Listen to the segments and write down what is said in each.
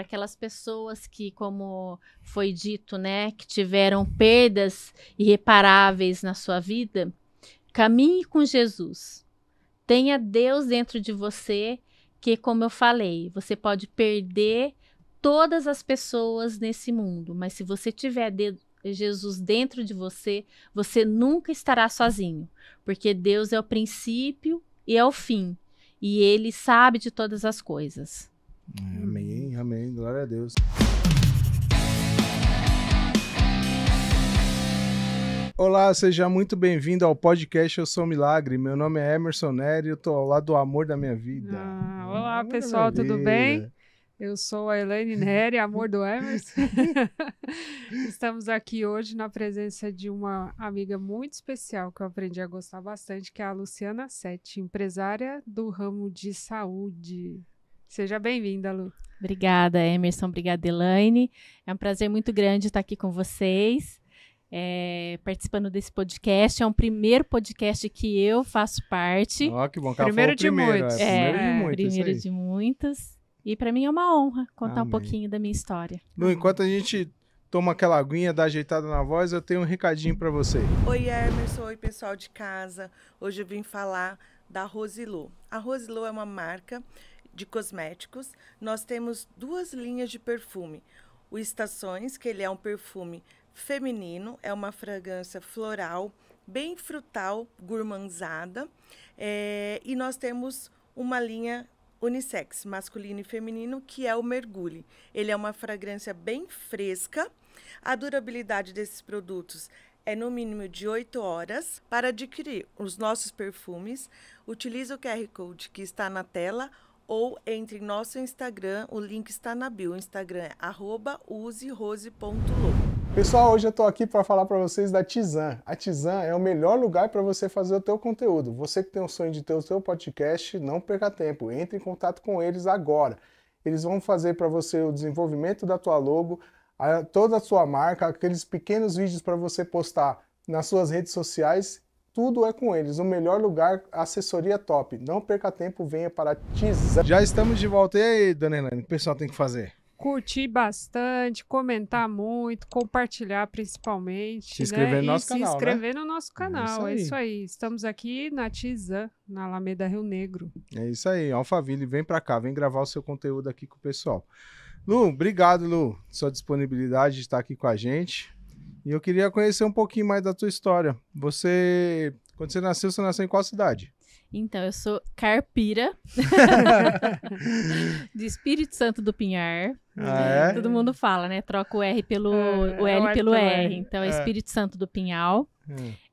para aquelas pessoas que, como foi dito, né, que tiveram perdas irreparáveis na sua vida, caminhe com Jesus. Tenha Deus dentro de você, que, como eu falei, você pode perder todas as pessoas nesse mundo, mas se você tiver Jesus dentro de você, você nunca estará sozinho, porque Deus é o princípio e é o fim, e Ele sabe de todas as coisas. Amém, amém, glória a Deus. Olá, seja muito bem-vindo ao podcast Eu Sou Milagre. Meu nome é Emerson Nery e eu tô ao lado do amor da minha vida. Olá, pessoal, tudo bem? Eu sou a Elaine Nery, amor do Emerson. Estamos aqui hoje na presença de uma amiga muito especial que eu aprendi a gostar bastante, que é a Luciana Sete, empresária do ramo de saúde. Seja bem-vinda, Lu. Obrigada, Emerson. Obrigada, Elaine. É um prazer muito grande estar aqui com vocês. Participando desse podcast. É um primeiro podcast que eu faço parte. Ó, que bom. Primeiro de muitos. Primeiro de muitos. E para mim é uma honra contar um pouquinho da minha história. Lu, enquanto a gente toma aquela aguinha, dá ajeitada na voz, eu tenho um recadinho para você. Oi, Emerson. Oi, pessoal de casa. Hoje eu vim falar da Rosilu. A Rosilu é uma marca de cosméticos. Nós temos 2 linhas de perfume. O Estações, que ele é um perfume feminino, é uma fragrância floral, bem frutal, gourmandzada. E nós temos uma linha unissex, masculino e feminino, que é o Mergulhe. Ele é uma fragrância bem fresca. A durabilidade desses produtos é no mínimo de 8 horas. Para adquirir os nossos perfumes, utilize o QR Code que está na tela ou entre em nosso Instagram, o link está na bio. O Instagram é @userose.lo. Pessoal, hoje eu tô aqui para falar para vocês da Tizan. A Tizan é o melhor lugar para você fazer o teu conteúdo. Você que tem o sonho de ter o seu podcast, não perca tempo. Entre em contato com eles agora. Eles vão fazer para você o desenvolvimento da tua logo, toda a sua marca, aqueles pequenos vídeos para você postar nas suas redes sociais. Tudo é com eles, o melhor lugar, assessoria top. Não perca tempo, venha para a Tizan. Já estamos de volta. E aí, dona Elaine, o que o pessoal tem que fazer? Curtir bastante, comentar muito, compartilhar principalmente. Se inscrever no nosso canal, se inscrever no nosso canal, É isso aí. Estamos aqui na Tizan, na Alameda Rio Negro. É isso aí, Alphaville, vem pra cá, vem gravar o seu conteúdo aqui com o pessoal. Lu, obrigado, Lu, sua disponibilidade de estar aqui com a gente. E eu queria conhecer um pouquinho mais da tua história. Quando você nasceu em qual cidade? Então, eu sou carpira, de Espírito Santo do Pinhar. Todo mundo fala, né? Troca o R pelo o L pelo R. Então, é Espírito Santo do Pinhal.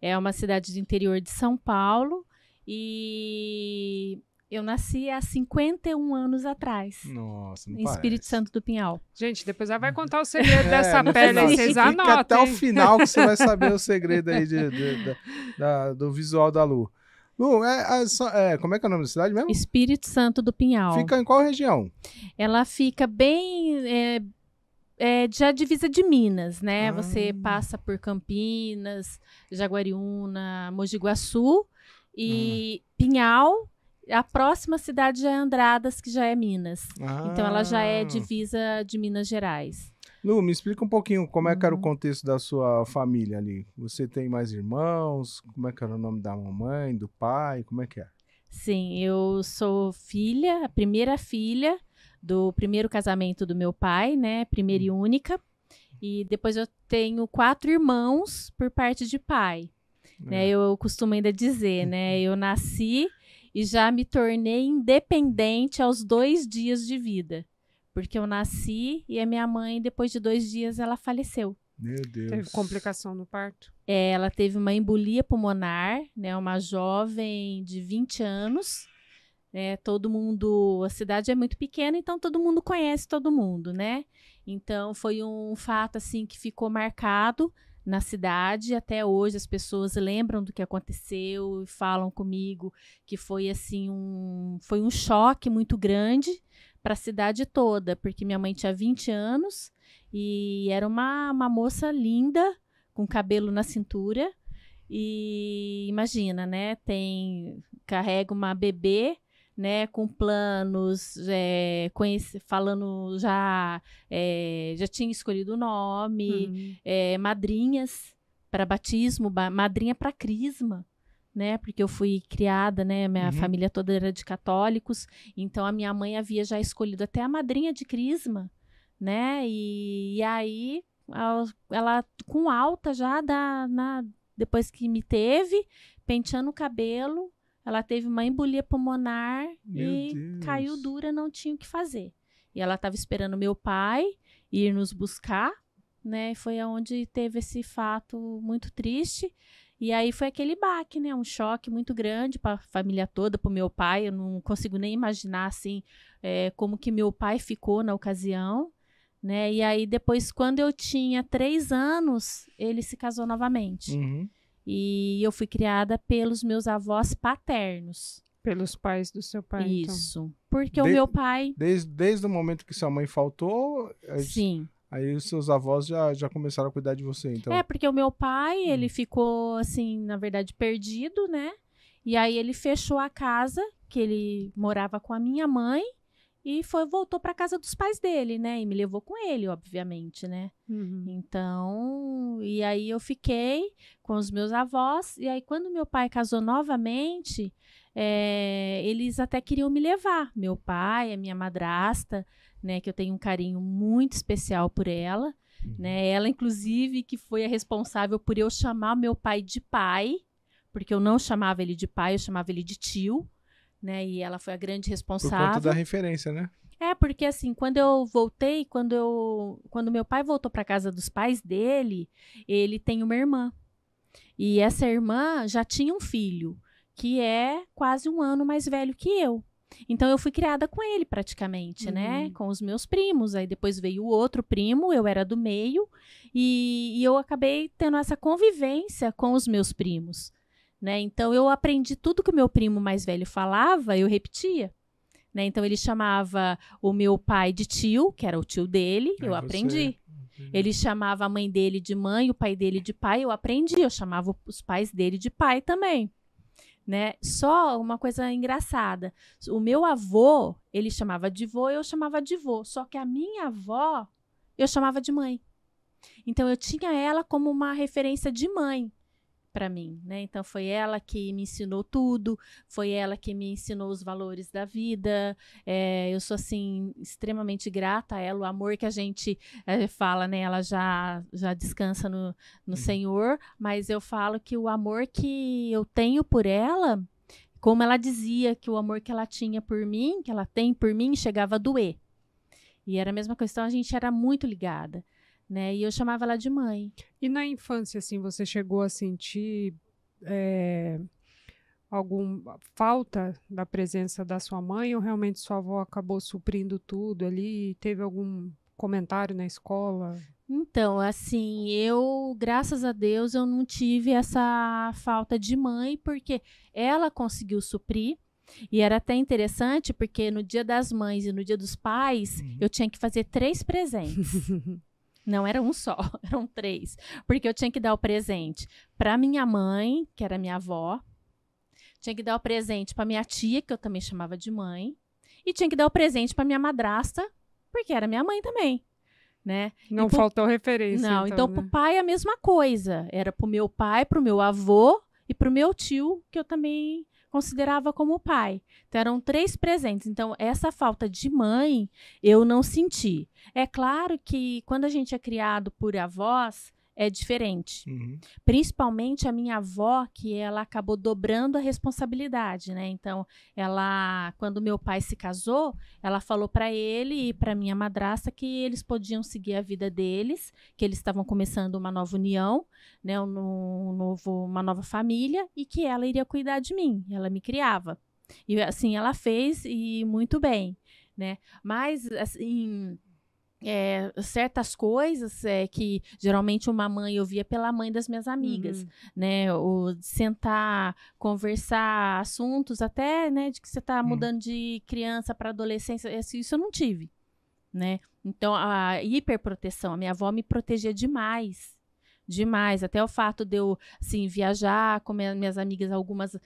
É uma cidade do interior de São Paulo. E eu nasci há 51 anos atrás. Nossa, não em Espírito Santo do Pinhal. Gente, depois ela vai contar o segredo dessa pele aí, vocês anotem. Fica até o final que você vai saber o segredo aí do visual da Lu. Lu, como é que é o nome da cidade mesmo? Espírito Santo do Pinhal. Fica em qual região? Ela fica bem... já divisa de Minas, né? Você passa por Campinas, Jaguariúna, Mogi Guaçu e Pinhal. A próxima cidade já é Andradas, que já é Minas. Então ela já é divisa de Minas Gerais. Lu, me explica um pouquinho como é que era o contexto da sua família ali. Você tem mais irmãos? Como é que era o nome da mamãe, do pai? Como é que é? Sim, eu sou filha, a primeira filha do primeiro casamento do meu pai, né? Primeira e única. E depois eu tenho 4 irmãos por parte de pai. Né? Eu costumo ainda dizer, né? Eu nasci e já me tornei independente aos 2 dias de vida. Porque eu nasci e a minha mãe, depois de 2 dias, ela faleceu. Meu Deus. Teve complicação no parto? Ela teve uma embolia pulmonar, né? Uma jovem de 20 anos. Todo mundo... A cidade é muito pequena, então todo mundo conhece todo mundo, né? Então foi um fato, assim, que ficou marcado na cidade. Até hoje as pessoas lembram do que aconteceu e falam comigo que foi, assim, foi um choque muito grande para a cidade toda, porque minha mãe tinha 20 anos e era uma moça linda, com cabelo na cintura, e imagina, né, carrega uma bebê né, com planos, falando já tinha escolhido o nome, madrinhas para batismo, madrinha para crisma, né, porque eu fui criada, né, minha família toda era de católicos, então a minha mãe havia já escolhido até a madrinha de crisma, né, e aí ela com alta já depois que me teve, penteando o cabelo, ela teve uma embolia pulmonar caiu dura, não tinha o que fazer. E ela estava esperando meu pai ir nos buscar, né? Foi onde teve esse fato muito triste. E aí foi aquele baque, né? Um choque muito grande para a família toda, para o meu pai. Eu não consigo nem imaginar, assim, como que meu pai ficou na ocasião, né? E aí depois, quando eu tinha 3 anos, ele se casou novamente. E eu fui criada pelos meus avós paternos. Pelos pais do seu pai, Isso. Então. Porque o meu pai... Desde o momento que sua mãe faltou... Sim. Aí os seus avós já começaram a cuidar de você, então... Porque o meu pai, ele ficou, assim, na verdade, perdido, né? E aí ele fechou a casa, que ele morava com a minha mãe, e voltou para casa dos pais dele, né? E me levou com ele, obviamente, né? Então, e aí eu fiquei com os meus avós. E aí, quando meu pai casou novamente, eles até queriam me levar. Meu pai, a minha madrasta, né? Que eu tenho um carinho muito especial por ela. Né? Ela, inclusive, que foi a responsável por eu chamar meu pai de pai. Porque eu não chamava ele de pai, eu chamava ele de tio. Né? E ela foi a grande responsável. Por conta da referência, né? Porque assim, quando eu voltei, quando meu pai voltou para casa dos pais dele, ele tem uma irmã. E essa irmã já tinha um filho, que é quase 1 ano mais velho que eu. Então eu fui criada com ele praticamente, né? Com os meus primos. Aí depois veio o outro primo, eu era do meio, e eu acabei tendo essa convivência com os meus primos. Né? Então, eu aprendi tudo que o meu primo mais velho falava, eu repetia. Né? Então, ele chamava o meu pai de tio, que era o tio dele, eu aprendi. Ele chamava a mãe dele de mãe, o pai dele de pai, eu aprendi. Eu chamava os pais dele de pai também. Né? Só uma coisa engraçada. O meu avô, ele chamava de vô, eu chamava de vô. Só que a minha avó, eu chamava de mãe. Então, eu tinha ela como uma referência de mãe para mim, né? Então foi ela que me ensinou tudo, foi ela que me ensinou os valores da vida. Eu sou assim extremamente grata a ela, o amor que a gente fala, né? Ela já descansa no Senhor, mas eu falo que o amor que eu tenho por ela, como ela dizia que o amor que ela tinha por mim, que ela tem por mim, chegava a doer. E era a mesma questão, a gente era muito ligada. Né? E eu chamava ela de mãe. E na infância, assim, você chegou a sentir alguma falta da presença da sua mãe, ou realmente sua avó acabou suprindo tudo ali? Teve algum comentário na escola? Então, assim, graças a Deus, eu não tive essa falta de mãe, porque ela conseguiu suprir. E era até interessante, porque no Dia das Mães e no Dia dos Pais, eu tinha que fazer 3 presentes. Não era um só, eram 3. Porque eu tinha que dar o presente para minha mãe, que era minha avó. Tinha que dar o presente para minha tia, que eu também chamava de mãe. E tinha que dar o presente para minha madrasta, porque era minha mãe também. Né? Não faltou referência. Não, então pro pai a mesma coisa. Era pro meu pai, pro meu avô e pro meu tio, que eu também considerava como pai. Então, eram 3 presentes. Então, essa falta de mãe, eu não senti. É claro que quando a gente é criado por avós, é diferente. Principalmente a minha avó, que ela acabou dobrando a responsabilidade, né? Então, quando meu pai se casou, ela falou para ele e para minha madrasta que eles podiam seguir a vida deles, que eles estavam começando uma nova união, né? Uma nova família, e que ela iria cuidar de mim. Ela me criava. E assim ela fez, e muito bem, né? Mas assim, certas coisas que geralmente uma mãe eu via pela mãe das minhas amigas, né? O sentar, conversar assuntos até, né, de que você está mudando de criança para adolescência, isso eu não tive, né? Então a hiperproteção, a minha avó me protegia demais, demais. Até o fato de eu, assim, viajar com minhas amigas, algumas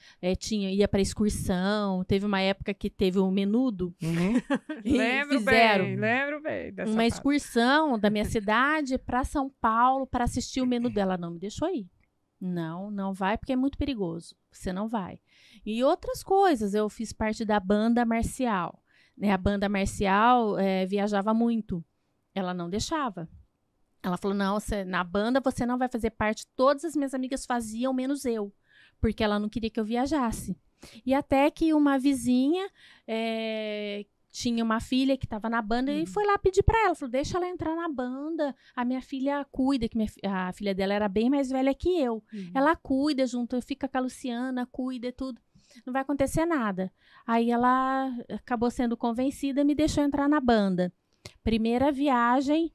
ia para excursão. Teve uma época que teve um menudo. Lembro bem dessa uma excursão da minha cidade para São Paulo para assistir o menudo. Ela não me deixou ir. Não vai porque é muito perigoso. Você não vai. E outras coisas. Eu fiz parte da banda marcial. Né? A banda marcial viajava muito. Ela não deixava. Ela falou, não, na banda você não vai fazer parte. Todas as minhas amigas faziam, menos eu. Porque ela não queria que eu viajasse. E até que uma vizinha tinha uma filha que estava na banda e foi lá pedir para ela. Falou, deixa ela entrar na banda. A minha filha cuida, que a filha dela era bem mais velha que eu. Ela cuida junto, fica com a Luciana, cuida e tudo. Não vai acontecer nada. Aí ela acabou sendo convencida e me deixou entrar na banda. Primeira viagem,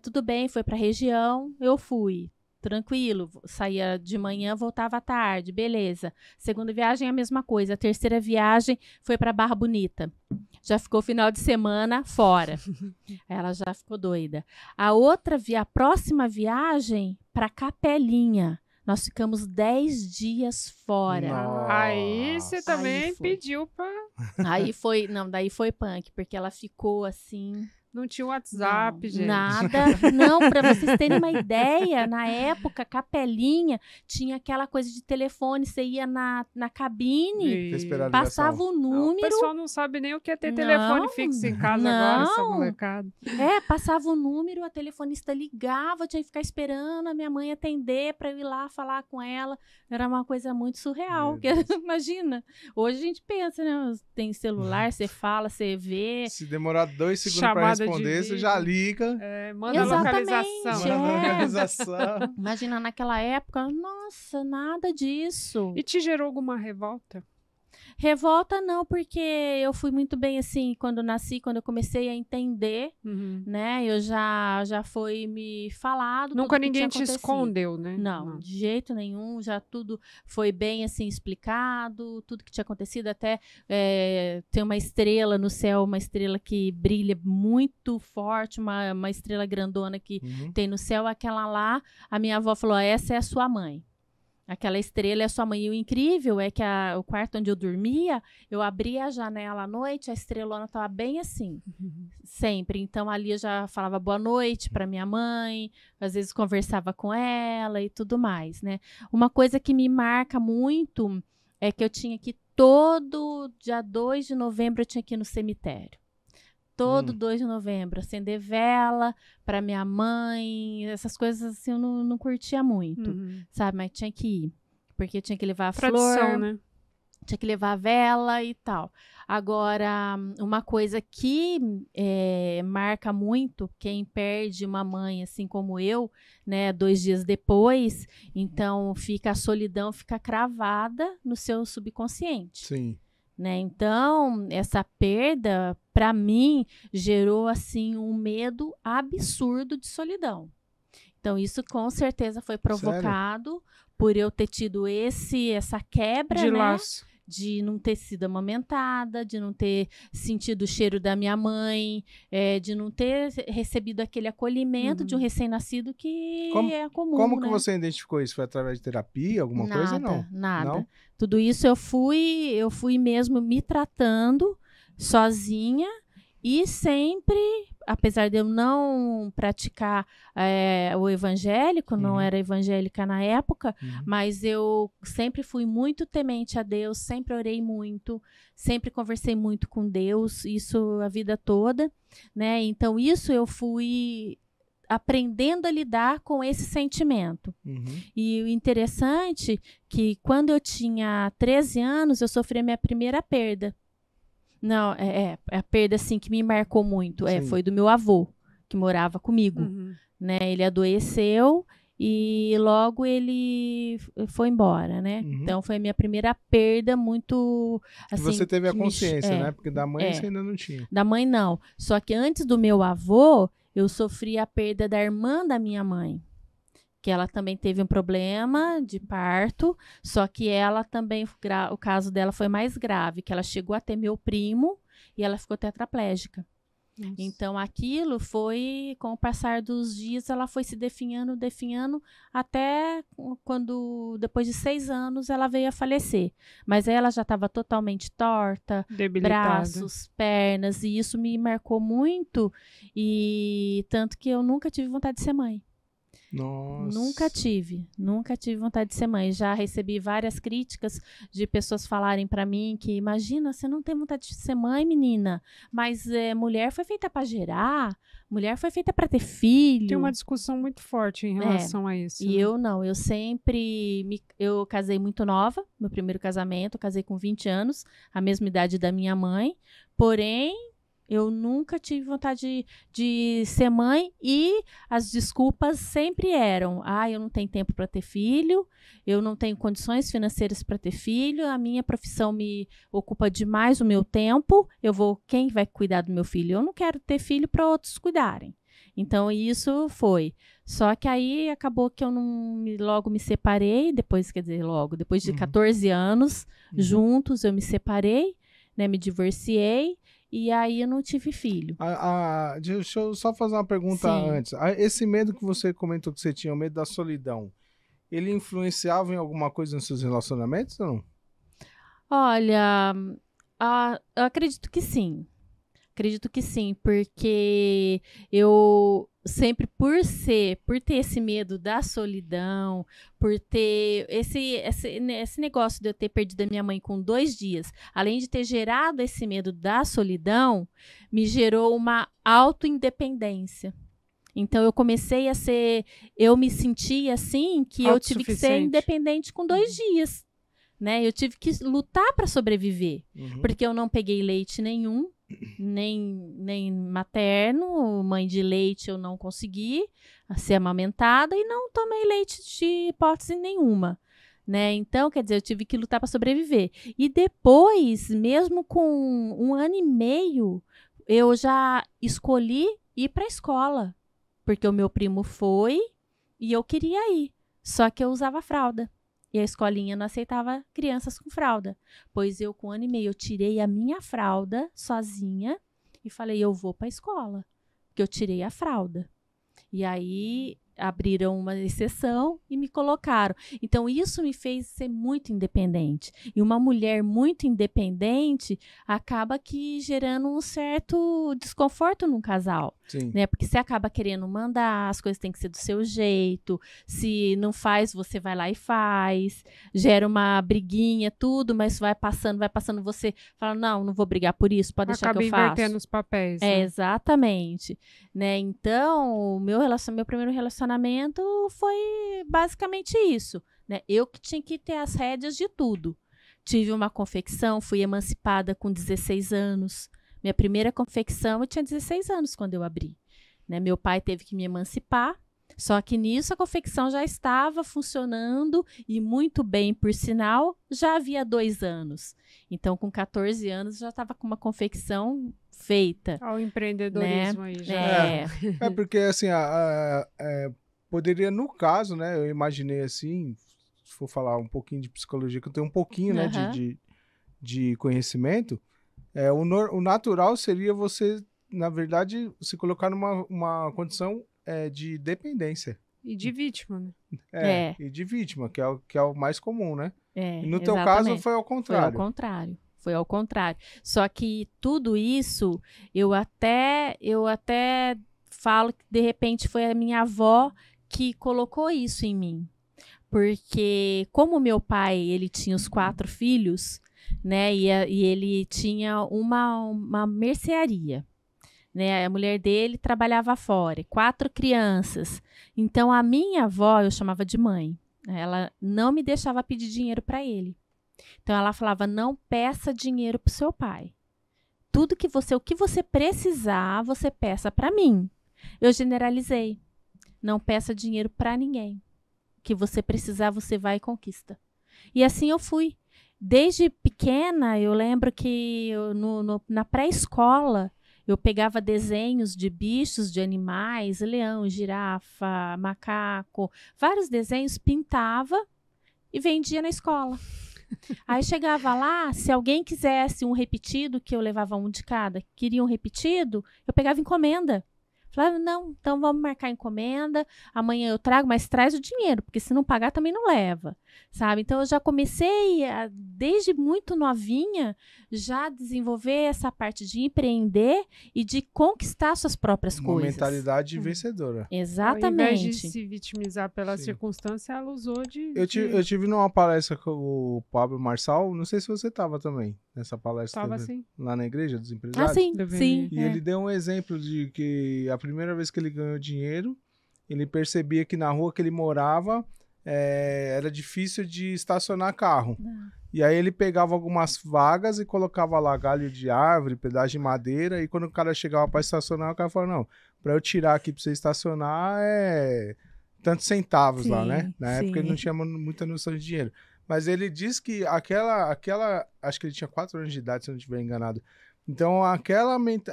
tudo bem, foi para a região, eu fui. Tranquilo, saía de manhã, voltava à tarde, beleza. Segunda viagem, a mesma coisa. A terceira viagem foi para Barra Bonita. Já ficou final de semana fora. Ela já ficou doida. A próxima viagem para Capelinha. Nós ficamos 10 dias fora. Nossa. Aí você também pediu pra... Daí foi punk, porque ela ficou assim... Não tinha WhatsApp, gente. Nada. Não, para vocês terem uma ideia, na época, Capelinha tinha aquela coisa de telefone, você ia na cabine, passava o número. O pessoal não sabe nem o que é ter telefone fixo em casa agora, essa molecada. Passava o número, a telefonista ligava, eu tinha que ficar esperando a minha mãe atender para eu ir lá falar com ela. Era uma coisa muito surreal. Imagina. Hoje a gente pensa, né? Tem celular, você fala, você vê. Se demorar 2 segundos para responder, você já liga. Manda localização. Imagina, naquela época, nossa, nada disso. E te gerou alguma revolta? Revolta não, porque eu fui muito bem assim, quando nasci, quando eu comecei a entender, né? Eu já foi me falado. Nunca ninguém te escondeu, né? Não, de jeito nenhum, já tudo foi bem assim explicado, tudo que tinha acontecido, até tem uma estrela no céu, uma estrela que brilha muito forte, uma estrela grandona que tem no céu, aquela lá, a minha avó falou, essa é a sua mãe. Aquela estrela é a sua mãe. E o incrível é que o quarto onde eu dormia, eu abria a janela à noite, a estrelona estava bem assim, sempre. Então, ali eu já falava boa noite para minha mãe, às vezes conversava com ela e tudo mais, né? Uma coisa que me marca muito é que eu tinha que todo dia 2 de novembro eu tinha que ir no cemitério. Todo 2 de novembro, acender vela para minha mãe, essas coisas assim eu não curtia muito, sabe? Mas tinha que ir, porque tinha que levar a flor, né? Tinha que levar a vela e tal. Agora, uma coisa que marca muito quem perde uma mãe, assim como eu, né, 2 dias depois, então a solidão fica cravada no seu subconsciente. Sim. Né? Então, essa perda, para mim, gerou assim um medo absurdo de solidão. Então, isso com certeza foi provocado por eu ter tido essa quebra, de né? laço. De não ter sido amamentada, de não ter sentido o cheiro da minha mãe, de não ter recebido aquele acolhimento de um recém-nascido que é comum. Como que você identificou isso? Foi através de terapia, alguma coisa? Não. Nada. Não? Tudo isso eu fui mesmo me tratando sozinha e sempre, apesar de eu não praticar o evangélico, não era evangélica na época, mas eu sempre fui muito temente a Deus, sempre orei muito, sempre conversei muito com Deus, isso a vida toda, né? Então isso eu fui aprendendo a lidar com esse sentimento. E o interessante é que quando eu tinha 13 anos, eu sofri a minha primeira perda. Não, a perda assim que me marcou muito, foi do meu avô, que morava comigo, né? Ele adoeceu e logo ele foi embora, né? Então foi a minha primeira perda muito assim. Você teve a consciência, né? Porque da mãe você ainda não tinha. Da mãe não. Só que antes do meu avô, eu sofri a perda da irmã da minha mãe, que ela também teve um problema de parto, só que ela também, o caso dela foi mais grave, que ela chegou a ter meu primo e ela ficou tetraplégica. Nossa. Então, aquilo foi, com o passar dos dias, ela foi se definhando, até quando, depois de 6 anos, ela veio a falecer. Mas aí ela já estava totalmente torta, Debilitada. braços, pernas, e isso me marcou muito, e tanto que eu nunca tive vontade de ser mãe. Nossa. Nunca tive vontade de ser mãe. Já recebi várias críticas de pessoas falarem pra mim que, imagina, você não tem vontade de ser mãe, menina, mas mulher foi feita pra gerar, mulher foi feita pra ter filho. Tem uma discussão muito forte em relação a isso. E eu não, eu sempre, eu casei muito nova, meu primeiro casamento, eu casei com 20 anos, a mesma idade da minha mãe, porém, eu nunca tive vontade de ser mãe e as desculpas sempre eram: eu não tenho tempo para ter filho, eu não tenho condições financeiras para ter filho, a minha profissão me ocupa demais o meu tempo, quem vai cuidar do meu filho? Eu não quero ter filho para outros cuidarem. Então, isso foi. Só que aí acabou que eu logo me separei, depois de 14 anos juntos, eu me separei, né, me divorciei. E aí eu não tive filho. Deixa eu só fazer uma pergunta antes. Esse medo que você comentou que você tinha, o medo da solidão, ele influenciava em alguma coisa nos seus relacionamentos ou não? Olha, eu acredito que sim. Acredito que sim, porque eu sempre, por ter esse medo da solidão, por ter esse negócio de eu ter perdido a minha mãe com 2 dias, além de ter gerado esse medo da solidão, me gerou uma autoindependência. Então, eu me sentia assim, que eu tive que ser independente com 2 dias, né? Eu tive que lutar para sobreviver, porque eu não peguei leite nenhum, nem materno, mãe de leite eu não consegui ser amamentada e não tomei leite de hipótese nenhuma, né? Então, quer dizer, eu tive que lutar para sobreviver. E depois, mesmo com 1 ano e meio, eu já escolhi ir para a escola, porque o meu primo foi e eu queria ir, só que eu usava fralda. E a escolinha não aceitava crianças com fralda. Pois eu, com 1 ano e meio, eu tirei a minha fralda sozinha e falei, eu vou para a escola, porque eu tirei a fralda. E aí abriram uma exceção e me colocaram. Então, isso me fez ser muito independente. E uma mulher muito independente acaba que gerando um certo desconforto num casal. Sim. Né? Porque você acaba querendo mandar, as coisas têm que ser do seu jeito. Se não faz, você vai lá e faz. Gera uma briguinha, tudo, mas vai passando, você fala, não vou brigar por isso, pode deixar que eu faço. Acaba invertendo os papéis. Né? Exatamente. Né? Então, o meu primeiro relacionamento foi basicamente isso, né? Eu que tinha que ter as rédeas de tudo. Tive uma confecção, fui emancipada com 16 anos. Minha primeira confecção, eu tinha 16 anos quando eu abri, né? Meu pai teve que me emancipar, só que nisso a confecção já estava funcionando e muito bem, por sinal, já havia 2 anos. Então, com 14 anos, já estava com uma confecção feita. Ao empreendedorismo, né? Aí já. É porque assim, poderia, no caso, né, eu imaginei assim, se for falar um pouquinho de psicologia, que eu tenho um pouquinho, né, de conhecimento, o natural seria você, na verdade, se colocar numa condição de dependência. E de vítima, né? E de vítima, que é o mais comum, né? E no teu caso foi ao contrário. Foi ao contrário. Só que tudo isso, eu até falo que, de repente, foi a minha avó que colocou isso em mim. Porque, como meu pai, ele tinha os 4 filhos, né? E ele tinha uma mercearia. Né? A mulher dele trabalhava fora, 4 crianças. Então, a minha avó, eu chamava de mãe, ela não me deixava pedir dinheiro para ele. Então, ela falava, não peça dinheiro para o seu pai. O que você precisar, você peça para mim. Eu generalizei. Não peça dinheiro para ninguém. O que você precisar, você vai e conquista. E assim eu fui. Desde pequena, eu lembro que na pré-escola, eu pegava desenhos de bichos, de animais, leão, girafa, macaco, vários desenhos, pintava e vendia na escola. Aí chegava lá, se alguém quisesse um repetido, que eu levava um de cada, queria um repetido, eu pegava encomenda. Falava, não, então vamos marcar encomenda, amanhã eu trago, mas traz o dinheiro, porque se não pagar também não leva, sabe? Então eu já comecei, desde muito novinha, já desenvolver essa parte de empreender e de conquistar suas próprias coisas. Uma mentalidade vencedora. Exatamente. Ao invés de se vitimizar pela circunstância, ela usou de... Eu tive numa palestra com o Pablo Marçal, não sei se você estava também nessa palestra. Estava sim. Lá na Igreja dos Empresários. Ah, sim, sim. E ele deu um exemplo de que a primeira vez que ele ganhou dinheiro, ele percebia que na rua que ele morava era difícil de estacionar carro. E aí ele pegava algumas vagas e colocava lá galho de árvore, pedaço de madeira, e quando o cara chegava para estacionar, o cara falava, não, para eu tirar aqui para você estacionar tantos centavos lá, né? Na época ele não tinha muita noção de dinheiro. Mas ele diz que acho que ele tinha 4 anos de idade, se eu não estiver enganado. Então,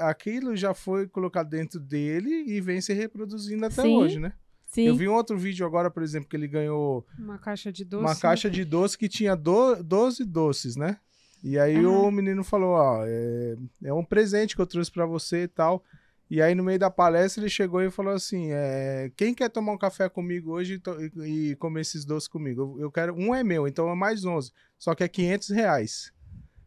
aquilo já foi colocado dentro dele e vem se reproduzindo até hoje, né? Sim. Eu vi um outro vídeo agora, por exemplo, que ele ganhou uma caixa de doce. Uma caixa de doce que tinha 12 doces, né? E aí o menino falou, ó, é um presente que eu trouxe pra você e tal. E aí no meio da palestra ele chegou e falou assim, quem quer tomar um café comigo hoje e comer esses doces comigo? Eu quero, um é meu, então é mais 11, só que é R$500.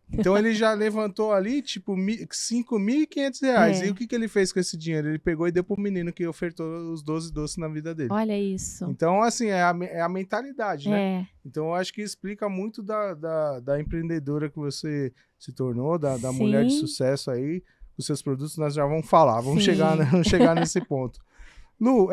Então ele já levantou ali, tipo, R$5.500. E o que ele fez com esse dinheiro? Ele pegou e deu pro menino que ofertou os 12 doces na vida dele. Olha isso. Então, assim, é a mentalidade, né? Então, eu acho que explica muito da empreendedora que você se tornou, da mulher de sucesso aí. Os seus produtos nós já vamos falar. Vamos chegar nesse ponto. Lu,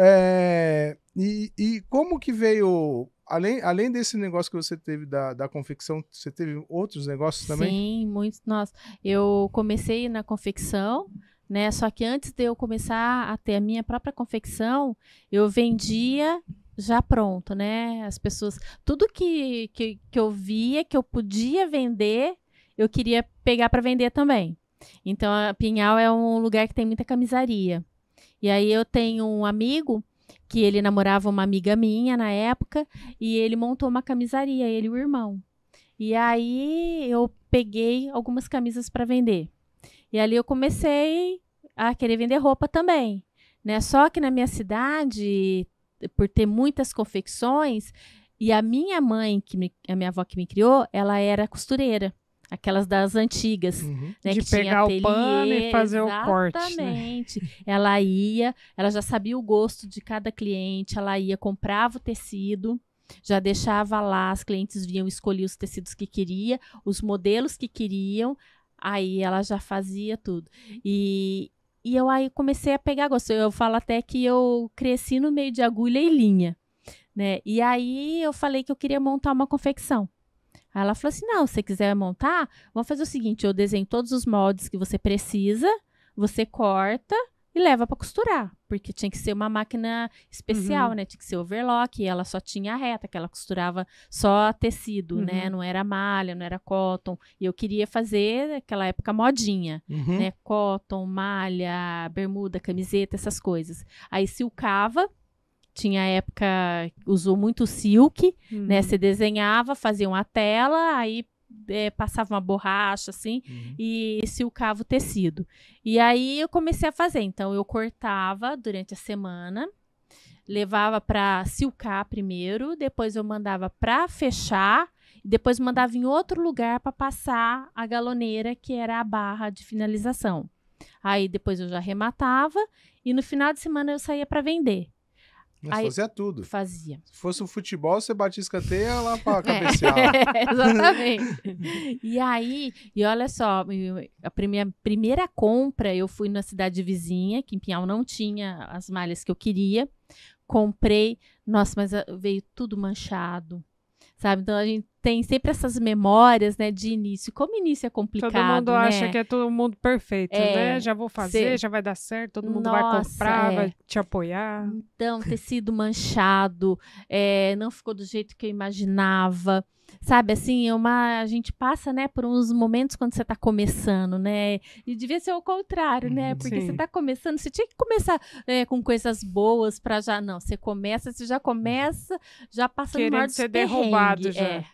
e como que veio... Além desse negócio que você teve da confecção, você teve outros negócios também? Sim, muitos. Nossa, eu comecei na confecção, né? Só que antes de eu começar a ter a minha própria confecção, eu vendia já pronto, né? As pessoas, tudo que eu via que eu podia vender, eu queria pegar para vender também. Então, a Pinhal é um lugar que tem muita camisaria. E aí eu tenho um amigo que ele namorava uma amiga minha na época, e ele montou uma camisaria, ele e o irmão. E aí eu peguei algumas camisas para vender. E ali eu comecei a querer vender roupa também, né? Só que na minha cidade, por ter muitas confecções, e a minha mãe, a minha avó que me criou, ela era costureira. Aquelas das antigas, né? De que pegar tinha o pano e fazer o corte. Exatamente. Né? Ela já sabia o gosto de cada cliente, ela ia, comprava o tecido, já deixava lá, as clientes vinham escolher os tecidos que queria, os modelos que queriam, aí ela já fazia tudo. E eu aí comecei a pegar gosto. Eu falo até que eu cresci no meio de agulha e linha, né? E aí eu falei que eu queria montar uma confecção. Aí ela falou assim, não, se você quiser montar, vamos fazer o seguinte, eu desenho todos os moldes que você precisa, você corta e leva para costurar, porque tinha que ser uma máquina especial, né? Tinha que ser overlock, e ela só tinha a reta, que ela costurava só tecido, né? Não era malha, não era cotton. E eu queria fazer, naquela época, modinha, né? Cotton, malha, bermuda, camiseta, essas coisas. Aí silcava. Tinha época, usou muito silk, né? Você desenhava, fazia uma tela, aí passava uma borracha, assim, e silcava o tecido. E aí eu comecei a fazer. Então, eu cortava durante a semana, levava para silcar primeiro, depois eu mandava para fechar, e depois mandava em outro lugar para passar a galoneira, que era a barra de finalização. Aí, depois eu já arrematava, e no final de semana eu saía para vender. Mas fazia tudo. Fazia. Se fosse um futebol, você batia escanteio lá pra cabecear. Exatamente. E aí, e olha só, a primeira compra, eu fui na cidade vizinha, que em Pinhal não tinha as malhas que eu queria. Comprei, nossa, mas veio tudo manchado, sabe? Então a gente tem sempre essas memórias, né, de início. Como início é complicado, todo mundo né? acha que é todo mundo perfeito, né? Já vou fazer, já vai dar certo, todo mundo vai comprar, vai te apoiar. Então, tecido manchado, não ficou do jeito que eu imaginava. Sabe, assim, a gente passa, né, por uns momentos quando você está começando, né? E devia ser o contrário, né? Porque você está começando, você tinha que começar com coisas boas para já... Não, você já começa, já passa no maior dos ser perrengue, derrubado já.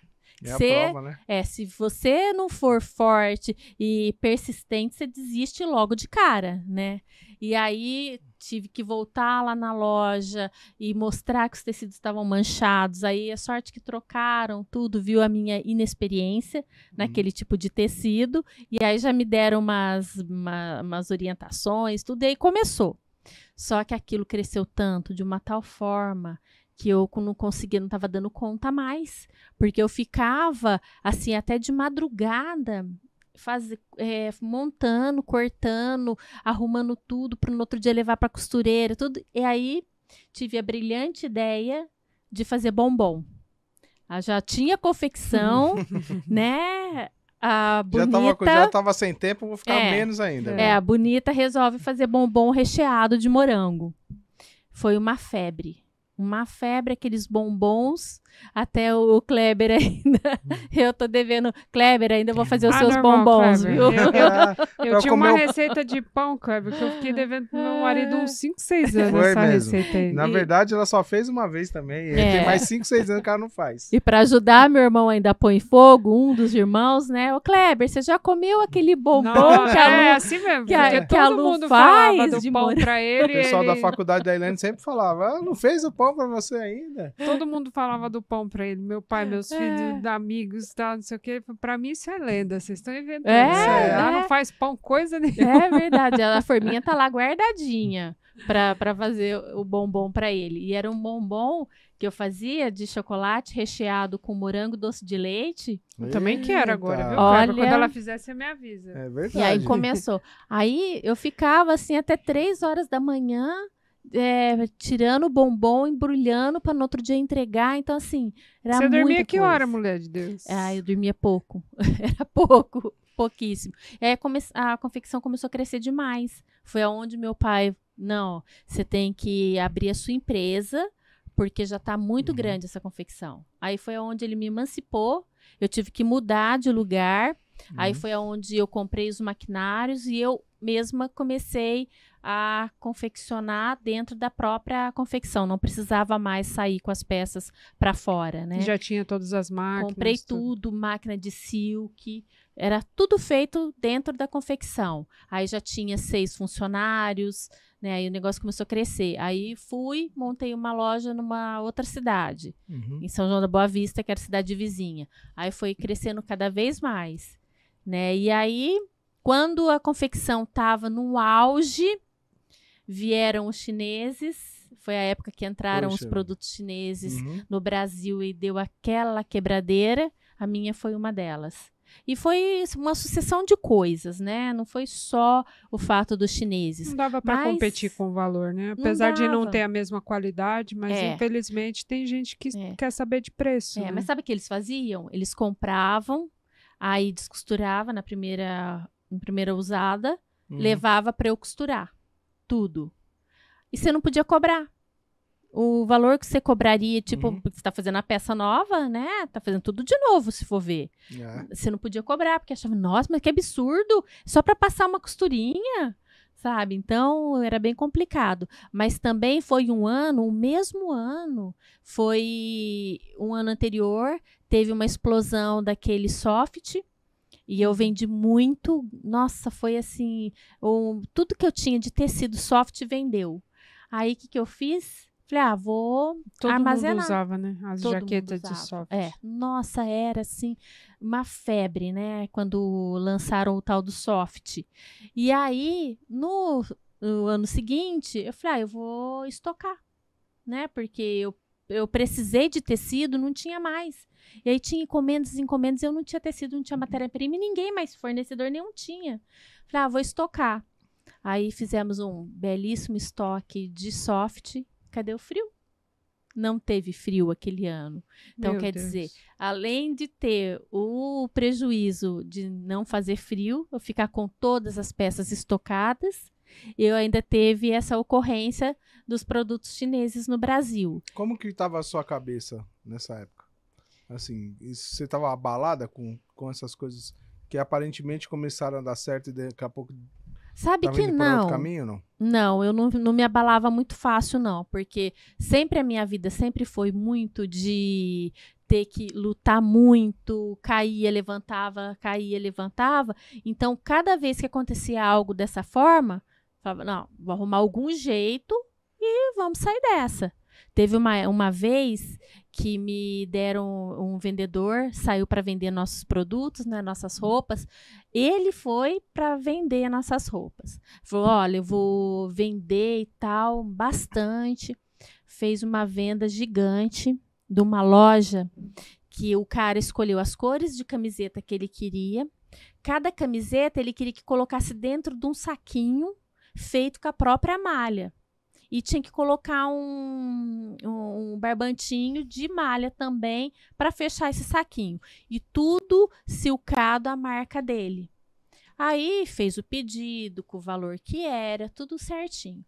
É a prova, né? Se você não for forte e persistente, você desiste logo de cara, né? E aí tive que voltar lá na loja e mostrar que os tecidos estavam manchados. Aí a sorte que trocaram tudo, viu a minha inexperiência naquele tipo de tecido. E aí já me deram umas orientações, tudo, e aí começou. Só que aquilo cresceu tanto, de uma tal forma, que eu não conseguia, não estava dando conta mais. Porque eu ficava, assim, até de madrugada, montando, cortando, arrumando tudo para no outro dia levar para a costureira, tudo. E aí tive a brilhante ideia de fazer bombom. Já tinha confecção, né? A Bonita já tava sem tempo, vou ficar menos ainda. A Bonita resolve fazer bombom recheado de morango. Foi uma febre. Aqueles bombons, até o Kleber ainda, eu tô devendo, Kleber, ainda vou fazer os seus bombons, Kleber. Viu? Eu tinha uma receita de pão, Kleber, que eu fiquei devendo pro meu marido uns 5, 6 anos essa receita aí. Na verdade, ela só fez uma vez também, tem mais 5, 6 anos que ela não faz. E para ajudar, meu irmão ainda põe fogo, um dos irmãos, né? Ô Kleber, você já comeu aquele bombom que a Lu, assim mesmo, que a todo Lu mundo faz falava do pão pra ele. O pessoal da faculdade da Helene sempre falava, não fez o pão pra você ainda? Todo mundo falava do pão pra ele. Meu pai, meus filhos, amigos, tal, não sei o quê. Pra mim isso é lenda. Vocês estão inventando. Ela não faz pão coisa nenhuma. É verdade. A forminha tá lá guardadinha pra fazer o bombom pra ele. E era um bombom que eu fazia de chocolate recheado com morango doce de leite. Eu também quero agora, viu, Olha... Quando ela fizer, você me avisa. É verdade. E aí começou. Aí eu ficava assim até 3 horas da manhã, tirando o bombom, embrulhando para no outro dia entregar. Então, assim, era Você dormia muita que coisa. hora, mulher de Deus? Eu dormia pouco. Era pouquíssimo. E aí a confecção começou a crescer demais. Foi aonde meu pai, não, você tem que abrir a sua empresa, porque já está muito grande essa confecção. Aí foi aonde ele me emancipou, eu tive que mudar de lugar. Aí foi aonde eu comprei os maquinários e eu mesma comecei a confeccionar dentro da própria confecção. Não precisava mais sair com as peças para fora, né? Já tinha todas as máquinas. Comprei tudo, máquina de silk, era tudo feito dentro da confecção. Aí já tinha 6 funcionários, né? Aí o negócio começou a crescer. Aí montei uma loja numa outra cidade, em São João da Boa Vista, que era a cidade vizinha. Aí foi crescendo cada vez mais, né? E aí, quando a confecção estava no auge, vieram os chineses. Foi a época que entraram os produtos chineses no Brasil e deu aquela quebradeira. A minha foi uma delas. E foi uma sucessão de coisas, né? Não foi só o fato dos chineses. Não dava para competir com o valor, né? Apesar de não ter a mesma qualidade, mas infelizmente tem gente que quer saber de preço. Né? Mas sabe o que eles faziam? Eles compravam, aí descosturava na primeira usada, levava para eu costurar tudo. E você não podia cobrar. O valor que você cobraria, tipo, você está fazendo a peça nova, né? Tá fazendo tudo de novo, se for ver. Você não podia cobrar, porque achava, nossa, mas que absurdo! Só para passar uma costurinha, sabe? Então, era bem complicado. Mas também foi o mesmo ano, foi um ano anterior, teve uma explosão daquele soft, e eu vendi muito. Nossa, foi assim, tudo que eu tinha de tecido soft vendeu. Aí, o que eu fiz? Falei, vou armazenar. Todo mundo usava, né? As jaquetas de soft. Nossa, era assim, uma febre, né? Quando lançaram o tal do soft. E aí, no ano seguinte, eu falei, eu vou estocar, né? Porque eu precisei de tecido, não tinha mais. E aí tinha encomendas, eu não tinha tecido, não tinha matéria-prima, e ninguém mais, fornecedor nenhum tinha. Falei, vou estocar. Aí fizemos um belíssimo estoque de soft. Cadê o frio? Não teve frio aquele ano. Então, quer dizer, além de ter o prejuízo de não fazer frio, eu ficar com todas as peças estocadas, eu ainda teve essa ocorrência dos produtos chineses no Brasil. Como que estava a sua cabeça nessa época? Assim, você estava abalada com essas coisas que aparentemente começaram a dar certo e daqui a pouco... Sabe que não. Caminho, não? Não, eu não me abalava muito fácil, não. Porque sempre a minha vida sempre foi muito de ter que lutar muito, caía, levantava. Então, cada vez que acontecia algo dessa forma, falava, não, vou arrumar algum jeito e vamos sair dessa. Teve uma vez que me deram um vendedor, saiu para vender nossos produtos, né, nossas roupas. Ele foi para vender nossas roupas. Falou, olha, eu vou vender e tal, bastante. Fez uma venda gigante de uma loja que o cara escolheu as cores de camiseta que ele queria. Cada camiseta ele queria que colocasse dentro de um saquinho feito com a própria malha. E tinha que colocar um barbantinho de malha também para fechar esse saquinho. E tudo silcado a marca dele. Aí fez o pedido com o valor que era, tudo certinho.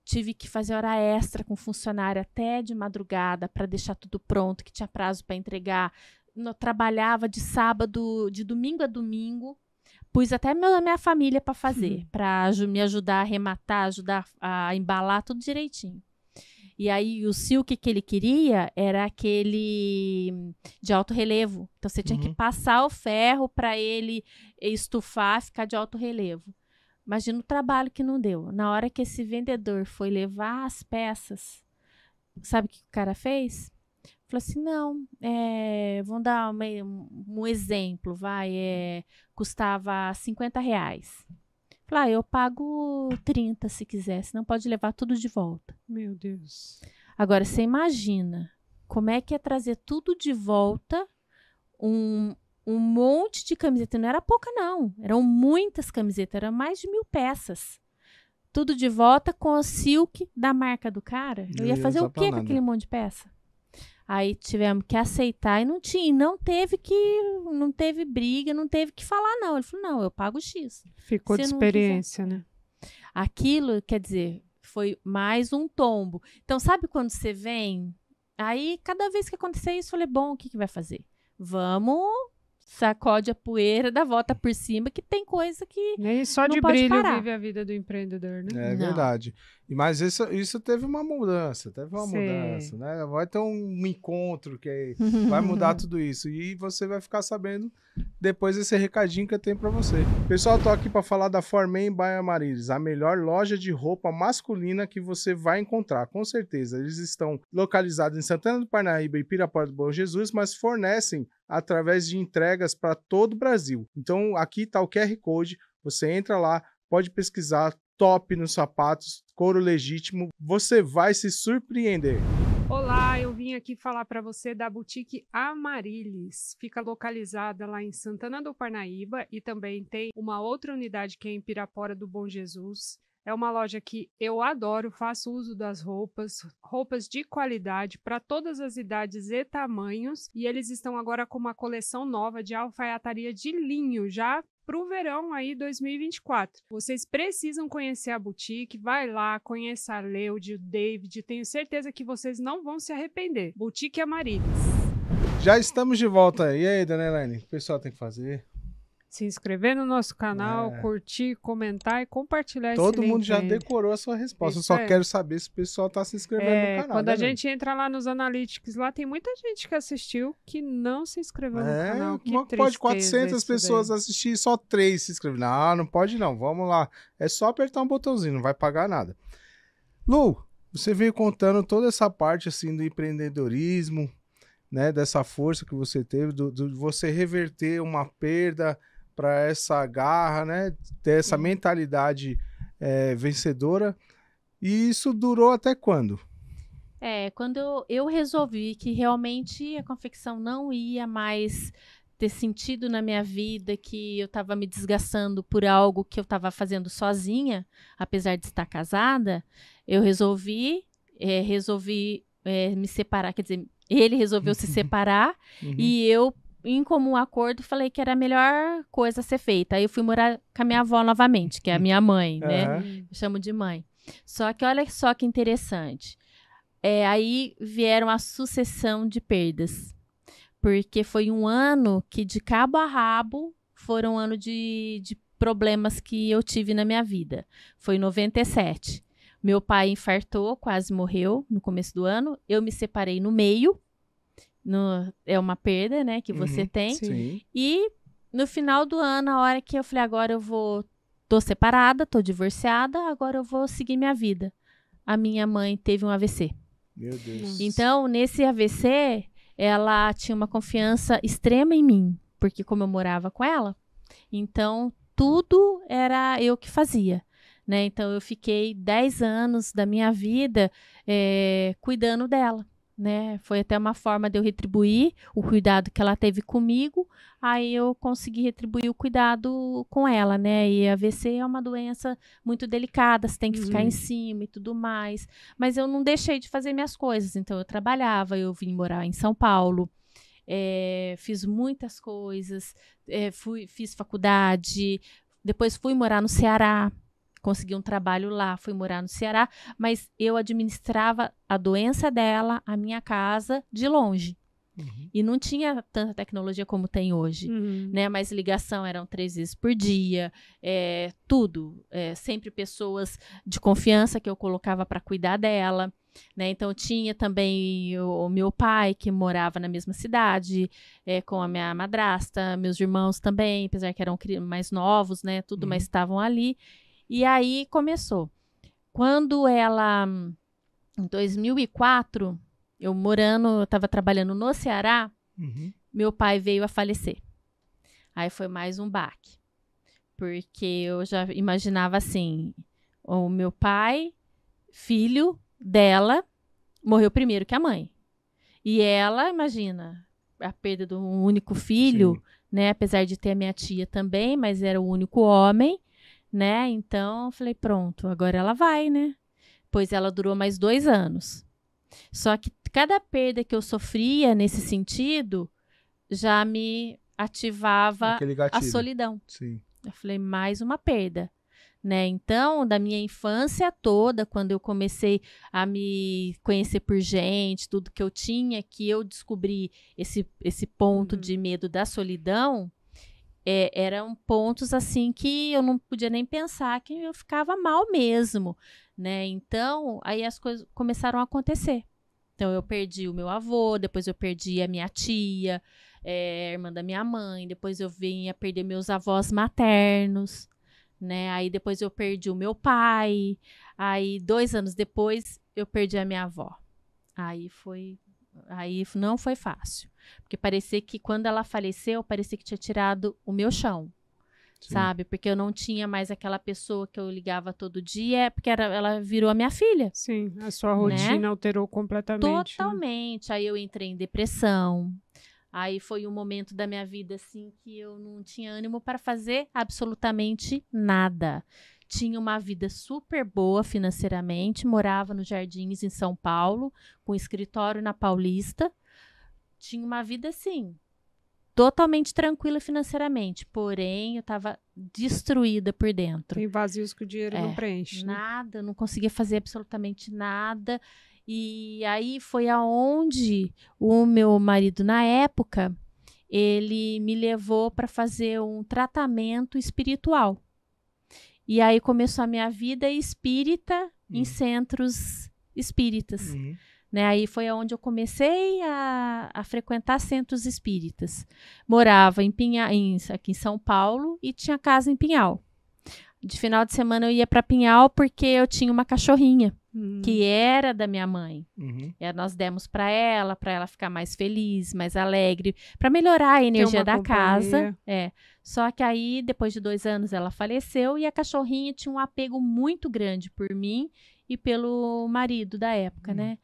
Tive que fazer hora extra com funcionário até de madrugada para deixar tudo pronto, que tinha prazo para entregar. Eu trabalhava de sábado, de domingo a domingo. Pus até minha família para fazer, para me ajudar a arrematar, ajudar a embalar tudo direitinho. E aí o silk que ele queria era aquele de alto relevo. Então você tinha que passar o ferro para ele estufar, ficar de alto relevo. Imagina o trabalho que não deu. Na hora que esse vendedor foi levar as peças, sabe o que o cara fez? Falou assim, não, vamos dar um exemplo, custava R$50. Falei, eu pago 30 se quiser, senão pode levar tudo de volta. Meu Deus. Agora, você imagina como é que é trazer tudo de volta, um monte de camiseta, não era pouca não, eram muitas camisetas, eram mais de 1000 peças. Tudo de volta com o silk da marca do cara. Eu ia fazer o quê com aquele monte de peça? Aí tivemos que aceitar e não teve briga, não teve que falar não. Ele falou, não, eu pago X. Ficou de experiência, né? Aquilo, quer dizer, foi mais um tombo. Então, sabe quando você vem? Aí, cada vez que acontecer isso, eu falei, bom, o que vai fazer? Vamos, sacode a poeira, dá volta por cima, que tem coisa que nem só de brilho vive a vida do empreendedor, né? É verdade. Mas isso teve uma mudança, né? Vai ter um encontro que vai mudar tudo isso. E você vai ficar sabendo depois desse recadinho que eu tenho pra você. Pessoal, tô aqui pra falar da Formen by Amaryllis, a melhor loja de roupa masculina que você vai encontrar, com certeza. Eles estão localizados em Santana do Parnaíba e Pirapora do Bom Jesus, mas fornecem através de entregas para todo o Brasil. Então, aqui tá o QR Code, você entra lá, pode pesquisar, top nos sapatos, couro legítimo, você vai se surpreender. Olá, eu vim aqui falar para você da Boutique Amaryllis. Fica localizada lá em Santana do Parnaíba e também tem uma outra unidade que é em Pirapora do Bom Jesus. É uma loja que eu adoro, faço uso das roupas de qualidade para todas as idades e tamanhos. E eles estão agora com uma coleção nova de alfaiataria de linho, já para o verão aí 2024. Vocês precisam conhecer a boutique, vai lá, conheça a Leude, o David, tenho certeza que vocês não vão se arrepender. Boutique Amaryllis. Já estamos de volta. E aí, dona Elaine, o que o pessoal tem que fazer? Se inscrever no nosso canal, curtir, comentar e compartilhar esse link. Todo mundo já aí. Decorou a sua resposta. Isso eu só quero saber se o pessoal está se inscrevendo no canal. Quando a gente entra lá nos Analytics, lá tem muita gente que assistiu que não se inscreveu no canal. Que pode 400 pessoas assistir e só 3 se inscrever. Não pode não. Vamos lá. É só apertar um botãozinho, não vai pagar nada. Lu, você veio contando toda essa parte assim do empreendedorismo, né? Dessa força que você teve, de você reverter uma perda para essa garra, né? Ter essa mentalidade vencedora. E isso durou até quando? Quando eu resolvi que realmente a confecção não ia mais ter sentido na minha vida, que eu estava me desgastando por algo que eu estava fazendo sozinha, apesar de estar casada, eu resolvi me separar, quer dizer, ele resolveu se separar e eu, em comum acordo, falei que era a melhor coisa a ser feita. Aí eu fui morar com a minha avó novamente, que é a minha mãe, né? Eu chamo de mãe. Só que olha só que interessante. Aí vieram a sucessão de perdas. Porque foi um ano que, de cabo a rabo, foram um ano de problemas que eu tive na minha vida. Foi em 97. Meu pai infartou, quase morreu no começo do ano. Eu me separei no meio. é uma perda, né, que você tem. Sim. E no final do ano, a hora que eu falei, agora tô separada, tô divorciada, agora eu vou seguir minha vida. A minha mãe teve um AVC. Meu Deus. Então, nesse AVC, ela tinha uma confiança extrema em mim, porque como eu morava com ela, então tudo era eu que fazia, né? Então, eu fiquei 10 anos da minha vida cuidando dela, né? Foi até uma forma de eu retribuir o cuidado que ela teve comigo, aí eu consegui retribuir o cuidado com ela, né? E a AVC é uma doença muito delicada, você tem que ficar em cima e tudo mais. Mas eu não deixei de fazer minhas coisas, então eu trabalhava, eu vim morar em São Paulo, fiz muitas coisas, fiz faculdade, depois fui morar no Ceará, consegui um trabalho lá, fui morar no Ceará, mas eu administrava a doença dela, a minha casa, de longe. E não tinha tanta tecnologia como tem hoje, né? Mas ligação eram 3 vezes por dia, tudo. Sempre pessoas de confiança que eu colocava para cuidar dela, né? Então tinha também o meu pai, que morava na mesma cidade, com a minha madrasta, meus irmãos também, apesar que eram mais novos, né? Tudo, mas estavam ali. E aí começou. Quando ela, em 2004, eu estava trabalhando no Ceará, meu pai veio a falecer. Aí foi mais um baque. Porque eu já imaginava assim, o meu pai, filho dela, morreu primeiro que a mãe. E ela, imagina, a perda de um único filho, né? Apesar de ter a minha tia também, mas era o único homem, né? Então, eu falei, pronto, agora ela vai, né? Pois ela durou mais 2 anos. Só que cada perda que eu sofria nesse sentido já me ativava a solidão. Sim. Eu falei, mais uma perda, né? Então, da minha infância toda, quando eu comecei a me conhecer por gente, tudo que eu tinha, que eu descobri esse ponto de medo da solidão, eram pontos assim que eu não podia nem pensar, que eu ficava mal mesmo, né? Então, aí as coisas começaram a acontecer. Então, eu perdi o meu avô, depois eu perdi a minha tia, irmã da minha mãe, depois eu vim a perder meus avós maternos, né? Aí depois eu perdi o meu pai, aí 2 anos depois eu perdi a minha avó. Aí não foi fácil, porque parecia que quando ela faleceu, parecia que tinha tirado o meu chão. Sim. Sabe? Porque eu não tinha mais aquela pessoa que eu ligava todo dia, porque ela virou a minha filha. Sim, a sua rotina, né? Alterou completamente. Totalmente. Né? Aí eu entrei em depressão. Aí foi um momento da minha vida, assim, que eu não tinha ânimo para fazer absolutamente nada. Tinha uma vida super boa financeiramente, morava nos Jardins, em São Paulo, com escritório na Paulista. Tinha uma vida, assim, totalmente tranquila financeiramente, porém eu estava destruída por dentro. Tem vazios que o dinheiro não preenche. Nada, não conseguia fazer absolutamente nada. E aí foi aonde o meu marido, na época, ele me levou para fazer um tratamento espiritual. E aí começou a minha vida espírita em centros espíritas. Né? Aí foi onde eu comecei a frequentar centros espíritas. Morava aqui em São Paulo e tinha casa em Pinhal. De final de semana eu ia para Pinhal porque eu tinha uma cachorrinha que era da minha mãe. E nós demos para ela ficar mais feliz, mais alegre, para melhorar a energia da casa. Só que aí, depois de 2 anos, ela faleceu e a cachorrinha tinha um apego muito grande por mim e pelo marido da época, né?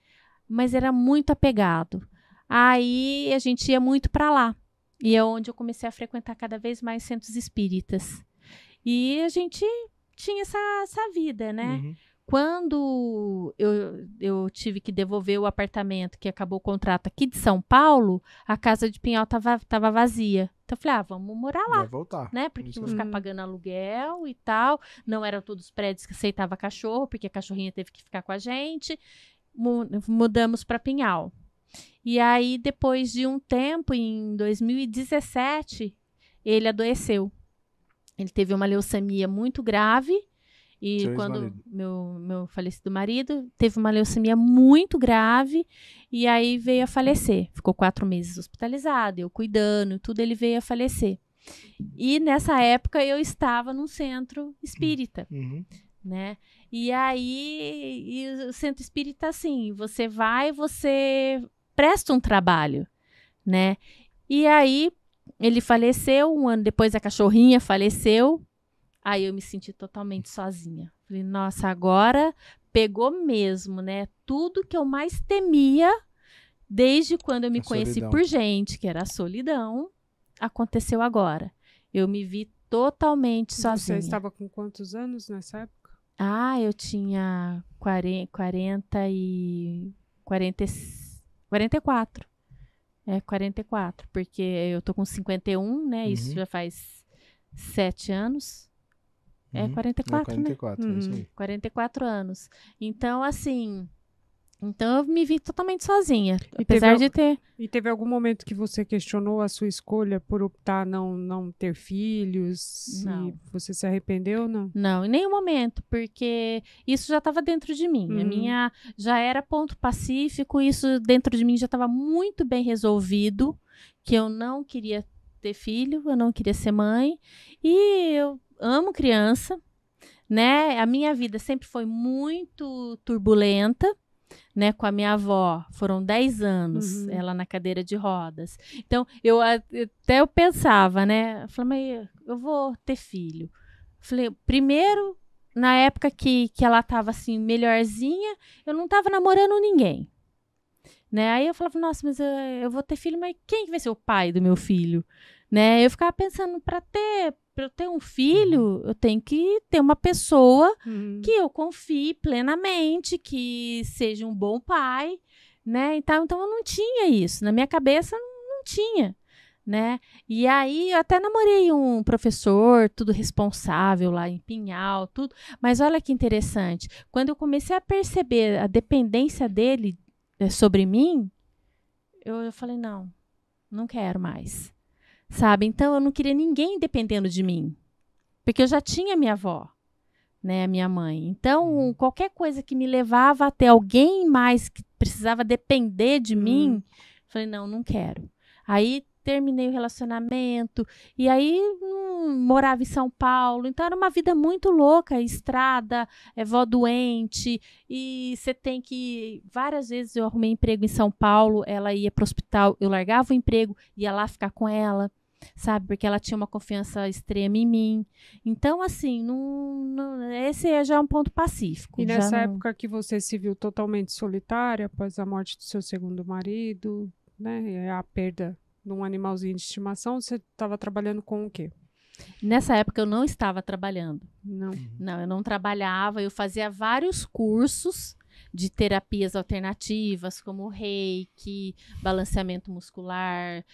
Mas era muito apegado. Aí a gente ia muito para lá. E é onde eu comecei a frequentar cada vez mais centros espíritas. E a gente tinha essa vida, né? Quando eu tive que devolver o apartamento, que acabou o contrato aqui de São Paulo, a casa de Pinhal tava vazia. Então eu falei, vamos morar lá. Vai voltar. Né? Porque eu vou ficar pagando aluguel e tal. Não eram todos os prédios que aceitavam cachorro, porque a cachorrinha teve que ficar com a gente. Mudamos para Pinhal. E aí, depois de um tempo, em 2017, ele adoeceu. Ele teve uma leucemia muito grave E quando meu falecido marido teve uma leucemia muito grave e aí veio a falecer. Ficou 4 meses hospitalizado, eu cuidando, tudo, ele veio a falecer. E nessa época eu estava num centro espírita, né? E aí o centro espírita, assim, você vai, você presta um trabalho, né? E aí ele faleceu, 1 ano depois a cachorrinha faleceu. Aí eu me senti totalmente sozinha. Falei, nossa, agora pegou mesmo, né? Tudo que eu mais temia desde quando eu me conheci por gente, que era a solidão, aconteceu agora. Eu me vi totalmente sozinha. Você estava com quantos anos nessa época? Eu tinha 44. 44, porque eu tô com 51, né? Isso já faz 7 anos. 44, 44, né? é isso aí. 44 anos. Então, assim... Então, eu me vi totalmente sozinha. Apesar de ter... E teve algum momento que você questionou a sua escolha por optar não ter filhos? Não. E você se arrependeu ou não? Não, em nenhum momento, porque isso já estava dentro de mim. A minha já era ponto pacífico, isso dentro de mim já estava muito bem resolvido, que eu não queria ter filho, eu não queria ser mãe. E eu amo criança, né? A minha vida sempre foi muito turbulenta, né? Com a minha avó, foram 10 anos, ela na cadeira de rodas. Então, eu pensava, né? Eu falei, mas eu vou ter filho. Falei, primeiro, na época que ela estava assim, melhorzinha, eu não estava namorando ninguém. Né? Aí eu falava, nossa, mas eu vou ter filho, mas quem vai ser o pai do meu filho? Né? Eu ficava pensando, para eu ter um filho, eu tenho que ter uma pessoa que eu confie plenamente, que seja um bom pai, né? Então eu não tinha isso. Na minha cabeça, não tinha, né? E aí, eu até namorei um professor, tudo responsável lá em Pinhal, tudo. Mas olha que interessante. Quando eu comecei a perceber a dependência dele sobre mim, eu falei, não quero mais. Sabe? Então, eu não queria ninguém dependendo de mim. Porque eu já tinha minha avó, né? A minha mãe. Então, qualquer coisa que me levava até alguém mais que precisava depender de mim, falei, não quero. Aí, terminei o relacionamento. E aí, morava em São Paulo. Então, era uma vida muito louca. Estrada, vó doente. E você tem que... Várias vezes eu arrumei emprego em São Paulo. Ela ia para o hospital. Eu largava o emprego, ia lá ficar com ela. Sabe, porque ela tinha uma confiança extrema em mim. Então, assim, esse é já um ponto pacífico. E nessa época que você se viu totalmente solitária, após a morte do seu segundo marido, né, e a perda de um animalzinho de estimação, você estava trabalhando com o quê? Nessa época eu não estava trabalhando. Não, eu não trabalhava, eu fazia vários cursos de terapias alternativas, como reiki, balanceamento muscular,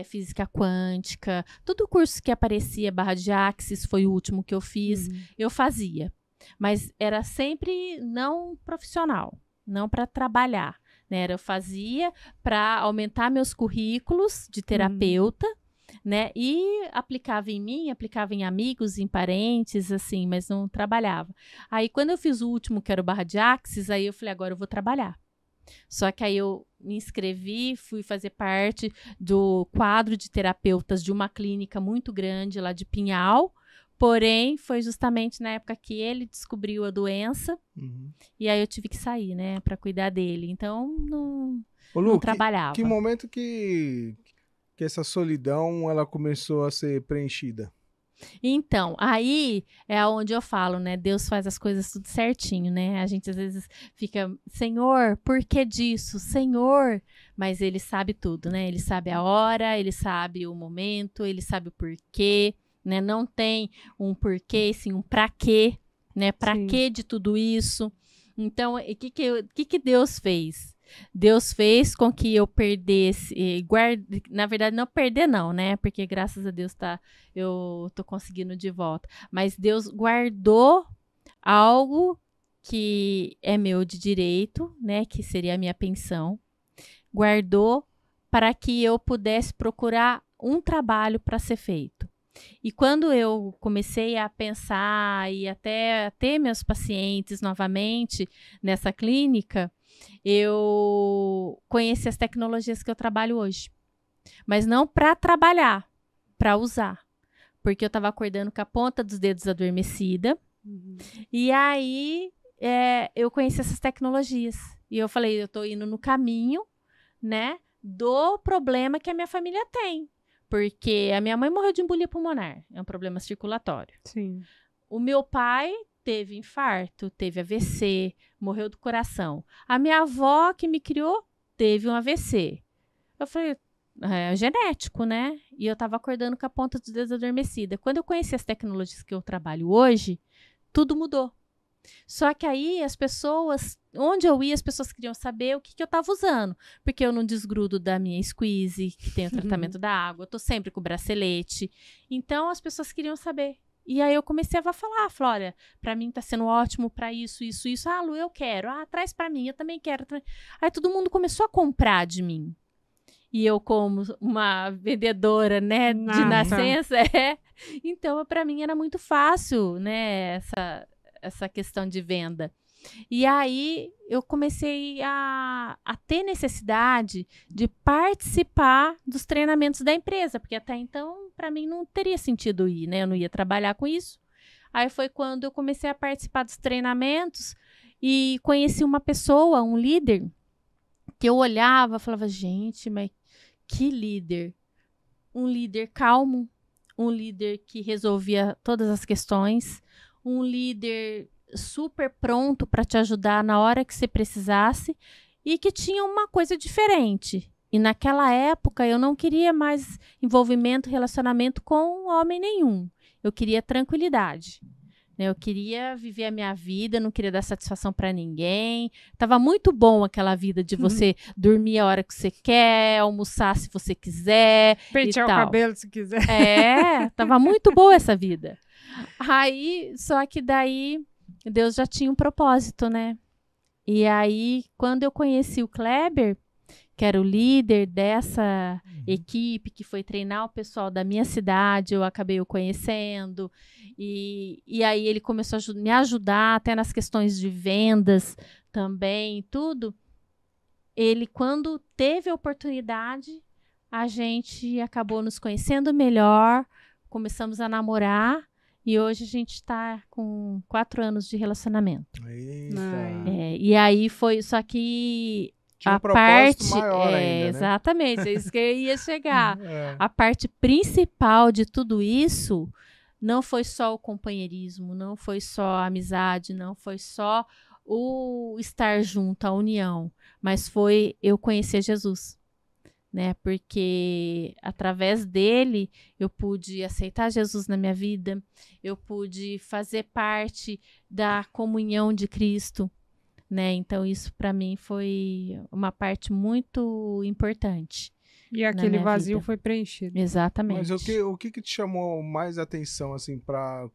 física quântica, todo curso que aparecia, barra de axis, foi o último que eu fiz, eu fazia. Mas era sempre não profissional, não para trabalhar, né? Eu fazia para aumentar meus currículos de terapeuta, né? E aplicava em mim, aplicava em amigos, em parentes, assim, mas não trabalhava. Aí, quando eu fiz o último, que era o barra de axis, aí eu falei, agora eu vou trabalhar. Só que aí eu me inscrevi, fui fazer parte do quadro de terapeutas de uma clínica muito grande lá de Pinhal, porém, foi justamente na época que ele descobriu a doença, e aí eu tive que sair, né, para cuidar dele. Então, não trabalhava. Que momento que essa solidão ela começou a ser preenchida? Então, aí é onde eu falo, né? Deus faz as coisas tudo certinho, né? A gente às vezes fica, Senhor, por que disso? Senhor, mas Ele sabe tudo, né? Ele sabe a hora, Ele sabe o momento, Ele sabe o porquê, né? Não tem um porquê, sim um pra quê, né? Pra quê de tudo isso? Então, o que Deus fez? Deus fez com que eu perdesse, na verdade não perder não, né, porque graças a Deus eu tô conseguindo de volta, mas Deus guardou algo que é meu de direito, né, que seria a minha pensão, guardou para que eu pudesse procurar um trabalho para ser feito. E quando eu comecei a pensar e até ter meus pacientes novamente nessa clínica, eu conheci as tecnologias que eu trabalho hoje. Mas não para trabalhar, para usar. Porque eu estava acordando com a ponta dos dedos adormecida. E aí eu conheci essas tecnologias. E eu falei, eu estou indo no caminho, né, do problema que a minha família tem. Porque a minha mãe morreu de embolia pulmonar. É um problema circulatório. Sim. O meu pai teve infarto, teve AVC, morreu do coração. A minha avó, que me criou, teve um AVC. Eu falei, é genético, né? E eu estava acordando com a ponta dos dedos adormecida. Quando eu conheci as tecnologias que eu trabalho hoje, tudo mudou. Só que aí as pessoas, onde eu ia, as pessoas queriam saber o que eu estava usando. Porque eu não desgrudo da minha squeeze, que tem o tratamento da água. Eu tô sempre com o bracelete. Então as pessoas queriam saber. E aí eu comecei a falar, Flória, pra mim tá sendo ótimo pra isso. Ah, Lu, eu quero. Ah, traz pra mim, eu também quero. Aí todo mundo começou a comprar de mim. E eu, como uma vendedora, né, de nascença, então pra mim era muito fácil, né, essa questão de venda. E aí eu comecei a ter necessidade de participar dos treinamentos da empresa, porque até então, para mim, não teria sentido ir, né? Eu não ia trabalhar com isso. Aí foi quando eu comecei a participar dos treinamentos e conheci uma pessoa, um líder, que eu olhava e falava, gente, mas que líder! Um líder calmo, um líder que resolvia todas as questões, um líder super pronto para te ajudar na hora que você precisasse e que tinha uma coisa diferente. E naquela época eu não queria mais envolvimento, relacionamento com homem nenhum. Eu queria tranquilidade. Eu queria viver a minha vida, não queria dar satisfação para ninguém. Tava muito bom aquela vida de você dormir a hora que você quer, almoçar se você quiser. Pentear o cabelo se quiser. Tava muito boa essa vida. Aí, só que daí Deus já tinha um propósito, né? E aí, quando eu conheci o Kleber, que era o líder dessa equipe que foi treinar o pessoal da minha cidade, eu acabei o conhecendo. E aí ele começou a me ajudar até nas questões de vendas também, tudo. Ele, quando teve a oportunidade, a gente acabou nos conhecendo melhor, começamos a namorar. E hoje a gente está com 4 anos de relacionamento. E aí foi, só que tinha a um propósito parte maior ainda, né? Exatamente, é isso que eu ia chegar. A parte principal de tudo isso não foi só o companheirismo, não foi só a amizade, não foi só o estar junto, a união, mas foi eu conhecer Jesus. Né? Porque através dele eu pude aceitar Jesus na minha vida, eu pude fazer parte da comunhão de Cristo, né? Então isso para mim foi uma parte muito importante. E aquele vazio foi preenchido. Exatamente. Mas o que te chamou mais atenção assim para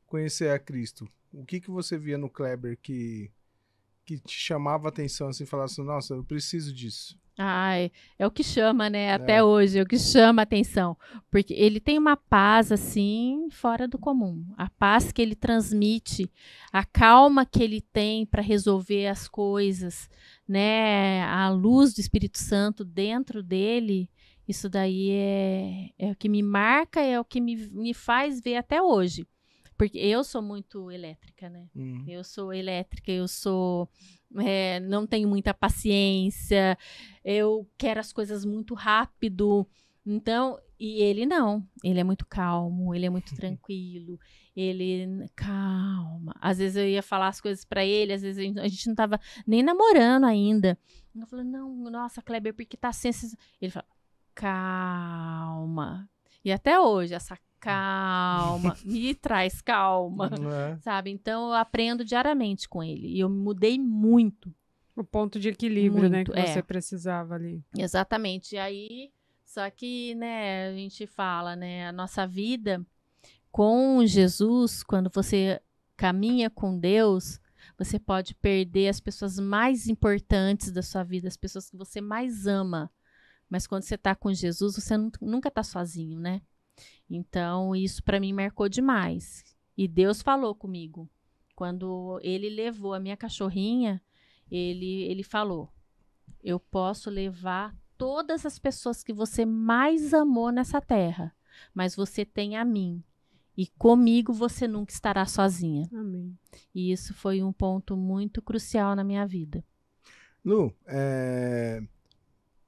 conhecer a Cristo? O que você via no Kleber que te chamava a atenção assim, falar assim, nossa, eu preciso disso? É o que chama, né? Até hoje, é o que chama a atenção. Porque ele tem uma paz, assim, fora do comum. A paz que ele transmite, a calma que ele tem para resolver as coisas, né? A luz do Espírito Santo dentro dele, isso daí é o que me marca, é o que me faz ver até hoje. Porque eu sou muito elétrica, né? Eu sou elétrica, não tenho muita paciência, eu quero as coisas muito rápido. Então, e ele não. Ele é muito calmo, ele é muito tranquilo, calma. Às vezes eu ia falar as coisas pra ele, às vezes a gente não tava nem namorando ainda. Eu falei, não, nossa, Kleber, porque tá assim. Ele fala, calma. E até hoje, essa calma, me traz calma, sabe? Então eu aprendo diariamente com ele e eu mudei muito. O ponto de equilíbrio, né, que você precisava ali. Exatamente. E aí, só que, né, a gente fala, né, a nossa vida com Jesus, quando você caminha com Deus, você pode perder as pessoas mais importantes da sua vida, as pessoas que você mais ama. Mas quando você está com Jesus, você nunca está sozinho, né? Então, isso para mim marcou demais. E Deus falou comigo. Quando ele levou a minha cachorrinha, ele falou: eu posso levar todas as pessoas que você mais amou nessa terra, mas você tem a mim. E comigo você nunca estará sozinha. Amém. E isso foi um ponto muito crucial na minha vida. Lu,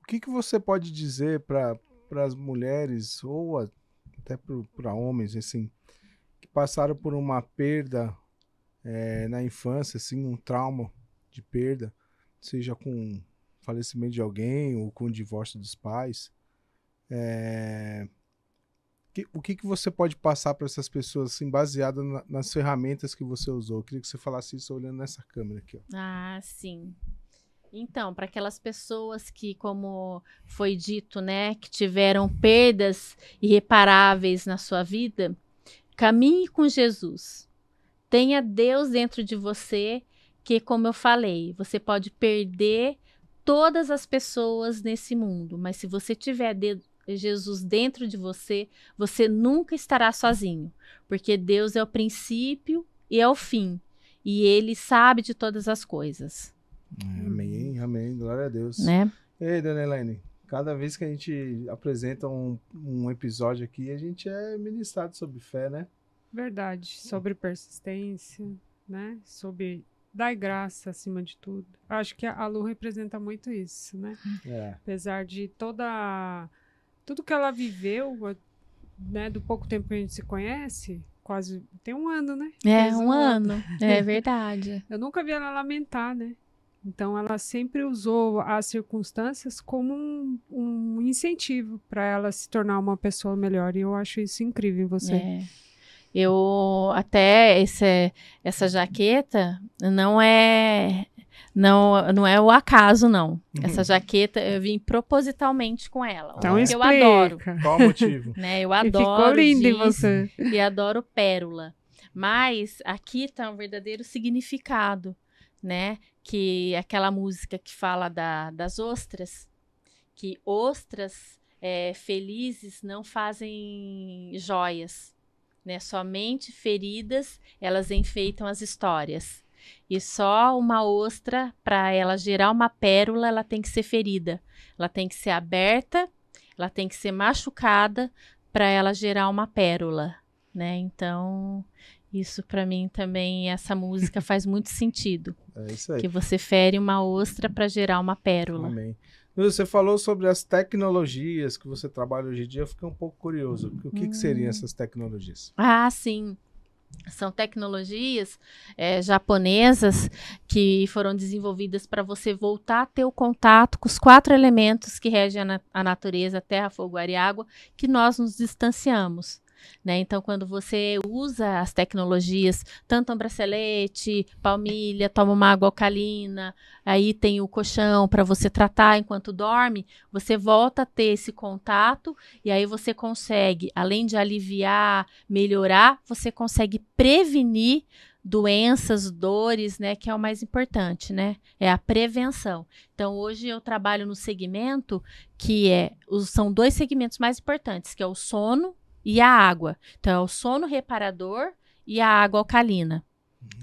o que você pode dizer para as mulheres ou até para homens assim, que passaram por uma perda na infância, assim, um trauma de perda, seja com falecimento de alguém ou com o divórcio dos pais? O que você pode passar para essas pessoas, assim, baseado nas ferramentas que você usou? Eu queria que você falasse isso olhando nessa câmera aqui, ó. Ah, sim. Então, para aquelas pessoas que, como foi dito, né, que tiveram perdas irreparáveis na sua vida, caminhe com Jesus. Tenha Deus dentro de você, que, como eu falei, você pode perder todas as pessoas nesse mundo, mas se você tiver Jesus dentro de você, você nunca estará sozinho, porque Deus é o princípio e é o fim, e Ele sabe de todas as coisas. Amém, amém, glória a Deus. Né? Ei, dona Elaine, cada vez que a gente apresenta um episódio aqui, a gente é ministrado sobre fé, né? Verdade, sobre persistência, né? Sobre dar graça acima de tudo. Acho que a Lu representa muito isso, né? Apesar de tudo que ela viveu, né? Do pouco tempo que a gente se conhece, quase tem um ano, né? Fez um ano. É verdade. Eu nunca vi ela lamentar, né? Então, ela sempre usou as circunstâncias como um incentivo para ela se tornar uma pessoa melhor. E eu acho isso incrível em você. Eu até essa jaqueta não é o acaso, não. Essa jaqueta eu vim propositalmente com ela. Então porque eu adoro. Qual o motivo? Né? Eu adoro. Ficou lindo em jeans você. E adoro pérola. Mas aqui está um verdadeiro significado, né? Que aquela música que fala das ostras, que ostras felizes não fazem joias, né? Somente feridas elas enfeitam as histórias. E só uma ostra, para ela gerar uma pérola, ela tem que ser ferida. Ela tem que ser aberta, ela tem que ser machucada para ela gerar uma pérola, né? Então, isso para mim também, essa música faz muito sentido. É isso aí. Que você fere uma ostra para gerar uma pérola. Amém. Você falou sobre as tecnologias que você trabalha hoje em dia, eu fiquei um pouco curioso. O que seriam essas tecnologias? Ah, sim. São tecnologias japonesas que foram desenvolvidas para você voltar a ter o contato com os 4 elementos que regem a natureza, terra, fogo, ar e água, que nós nos distanciamos. Né? Então, quando você usa as tecnologias, tanto um bracelete, palmilha, toma uma água alcalina, aí tem o colchão para você tratar enquanto dorme, você volta a ter esse contato e aí você consegue, além de aliviar, melhorar, você consegue prevenir doenças, dores, né, que é o mais importante, né? É a prevenção. Então, hoje eu trabalho no segmento que são 2 segmentos mais importantes, que é o sono e a água. Então, é o sono reparador e a água alcalina.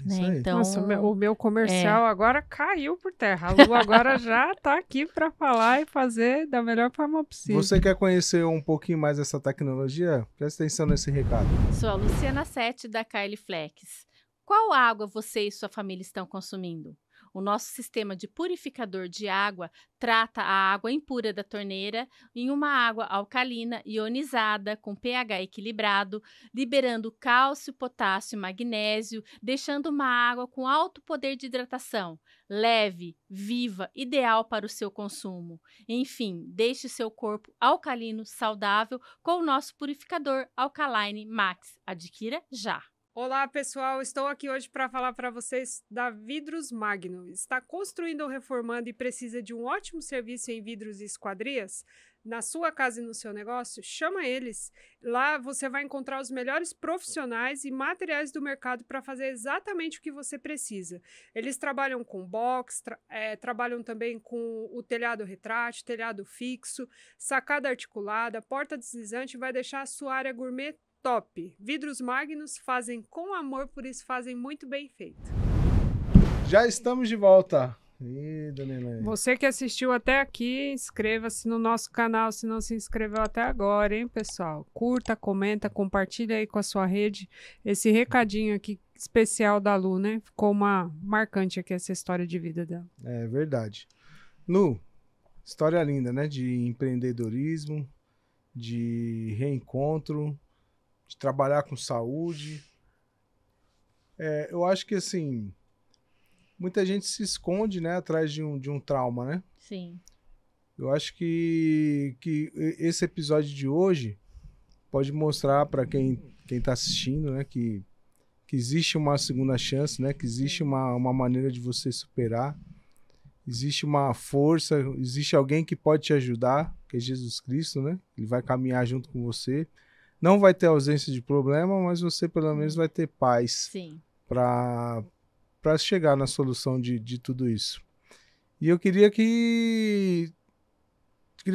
Né? Então, nossa, o meu comercial agora caiu por terra. A Lu agora já está aqui para falar e fazer da melhor forma possível. Você quer conhecer um pouquinho mais dessa tecnologia? Presta atenção nesse recado. Sou a Luciana Sete, da Kylie Flex. Qual água você e sua família estão consumindo? O nosso sistema de purificador de água trata a água impura da torneira em uma água alcalina ionizada com pH equilibrado, liberando cálcio, potássio e magnésio, deixando uma água com alto poder de hidratação, leve, viva, ideal para o seu consumo. Enfim, deixe seu corpo alcalino saudável com o nosso purificador Alkaline Max. Adquira já! Olá, pessoal. Estou aqui hoje para falar para vocês da Vidros Magno. Está construindo ou reformando e precisa de um ótimo serviço em vidros e esquadrias? Na sua casa e no seu negócio? Chama eles. Lá você vai encontrar os melhores profissionais e materiais do mercado para fazer exatamente o que você precisa. Eles trabalham com box, trabalham também com o telhado retrátil, telhado fixo, sacada articulada, porta deslizante, vai deixar a sua área gourmet top. Vidros Magnos fazem com amor, por isso fazem muito bem feito. Já estamos de volta. Ih, dona Helene. Você que assistiu até aqui, inscreva-se no nosso canal se não se inscreveu até agora, hein, pessoal? Curta, comenta, compartilha aí com a sua rede esse recadinho aqui especial da Lu, né? Ficou marcante aqui essa história de vida dela. É verdade. Lu, história linda, né? De empreendedorismo, de reencontro, de trabalhar com saúde. Eu acho que, assim, muita gente se esconde, né, atrás de um trauma, né? Sim. Eu acho que esse episódio de hoje pode mostrar para quem está assistindo, né, que existe uma segunda chance, né, que existe uma maneira de você superar, existe uma força, existe alguém que pode te ajudar, que é Jesus Cristo, né? Ele vai caminhar junto com você. Não vai ter ausência de problema, mas você pelo menos vai ter paz para chegar na solução de tudo isso. E eu queria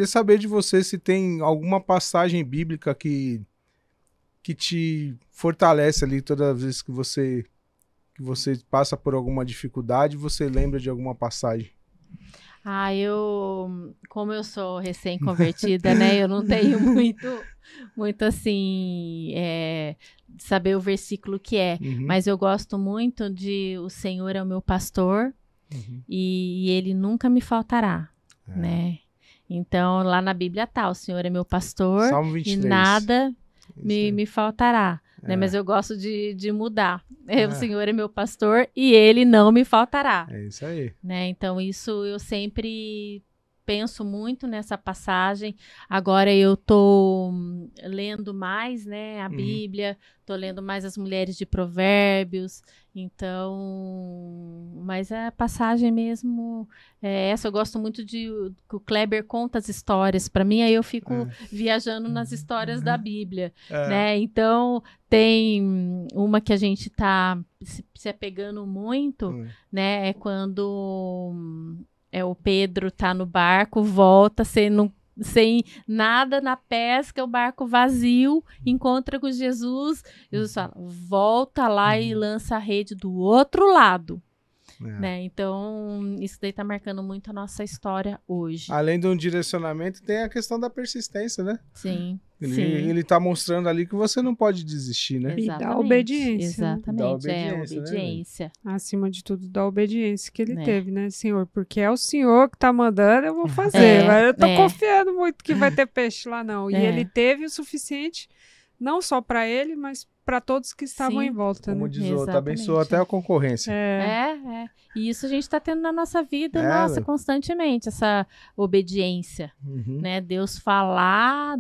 saber de você se tem alguma passagem bíblica que te fortalece ali toda vez que você passa por alguma dificuldade, você lembra de alguma passagem. Como eu sou recém-convertida, né, eu não tenho muito assim, saber o versículo que é, mas eu gosto muito de o Senhor é o meu pastor e ele nunca me faltará, né? Então, lá na Bíblia tá, o Senhor é meu pastor Salmo 23. E nada me faltará. Né? Mas eu gosto de mudar. O Senhor é meu pastor e ele não me faltará. É isso aí. Né? Então, isso eu sempre penso muito nessa passagem. Agora eu tô lendo mais, né, a Bíblia, tô lendo mais as mulheres de Provérbios. Então, mas a passagem mesmo é essa. Eu gosto muito que o Kleber conta as histórias para mim, aí eu fico viajando nas histórias da Bíblia, né? Então, tem uma que a gente tá se apegando muito, né? É quando o Pedro tá no barco, volta sem nada na pesca, o barco vazio, encontra com Jesus. Jesus fala, volta lá e lança a rede do outro lado. Né? Então, isso daí tá marcando muito a nossa história hoje. Além de um direcionamento, tem a questão da persistência, né? Sim. Ele tá mostrando ali que você não pode desistir, né? E da obediência. Exatamente, né? obediência. Né? Acima de tudo, da obediência que ele teve, né, Senhor? Porque é o Senhor que tá mandando, eu vou fazer. Mas eu tô confiando muito que vai ter peixe lá, não. E ele teve o suficiente, não só para ele, mas para todos que estavam em volta. Como né? diz o outro, abençoou até a concorrência. E isso a gente está tendo na nossa vida, constantemente, essa obediência. Né? Deus falar,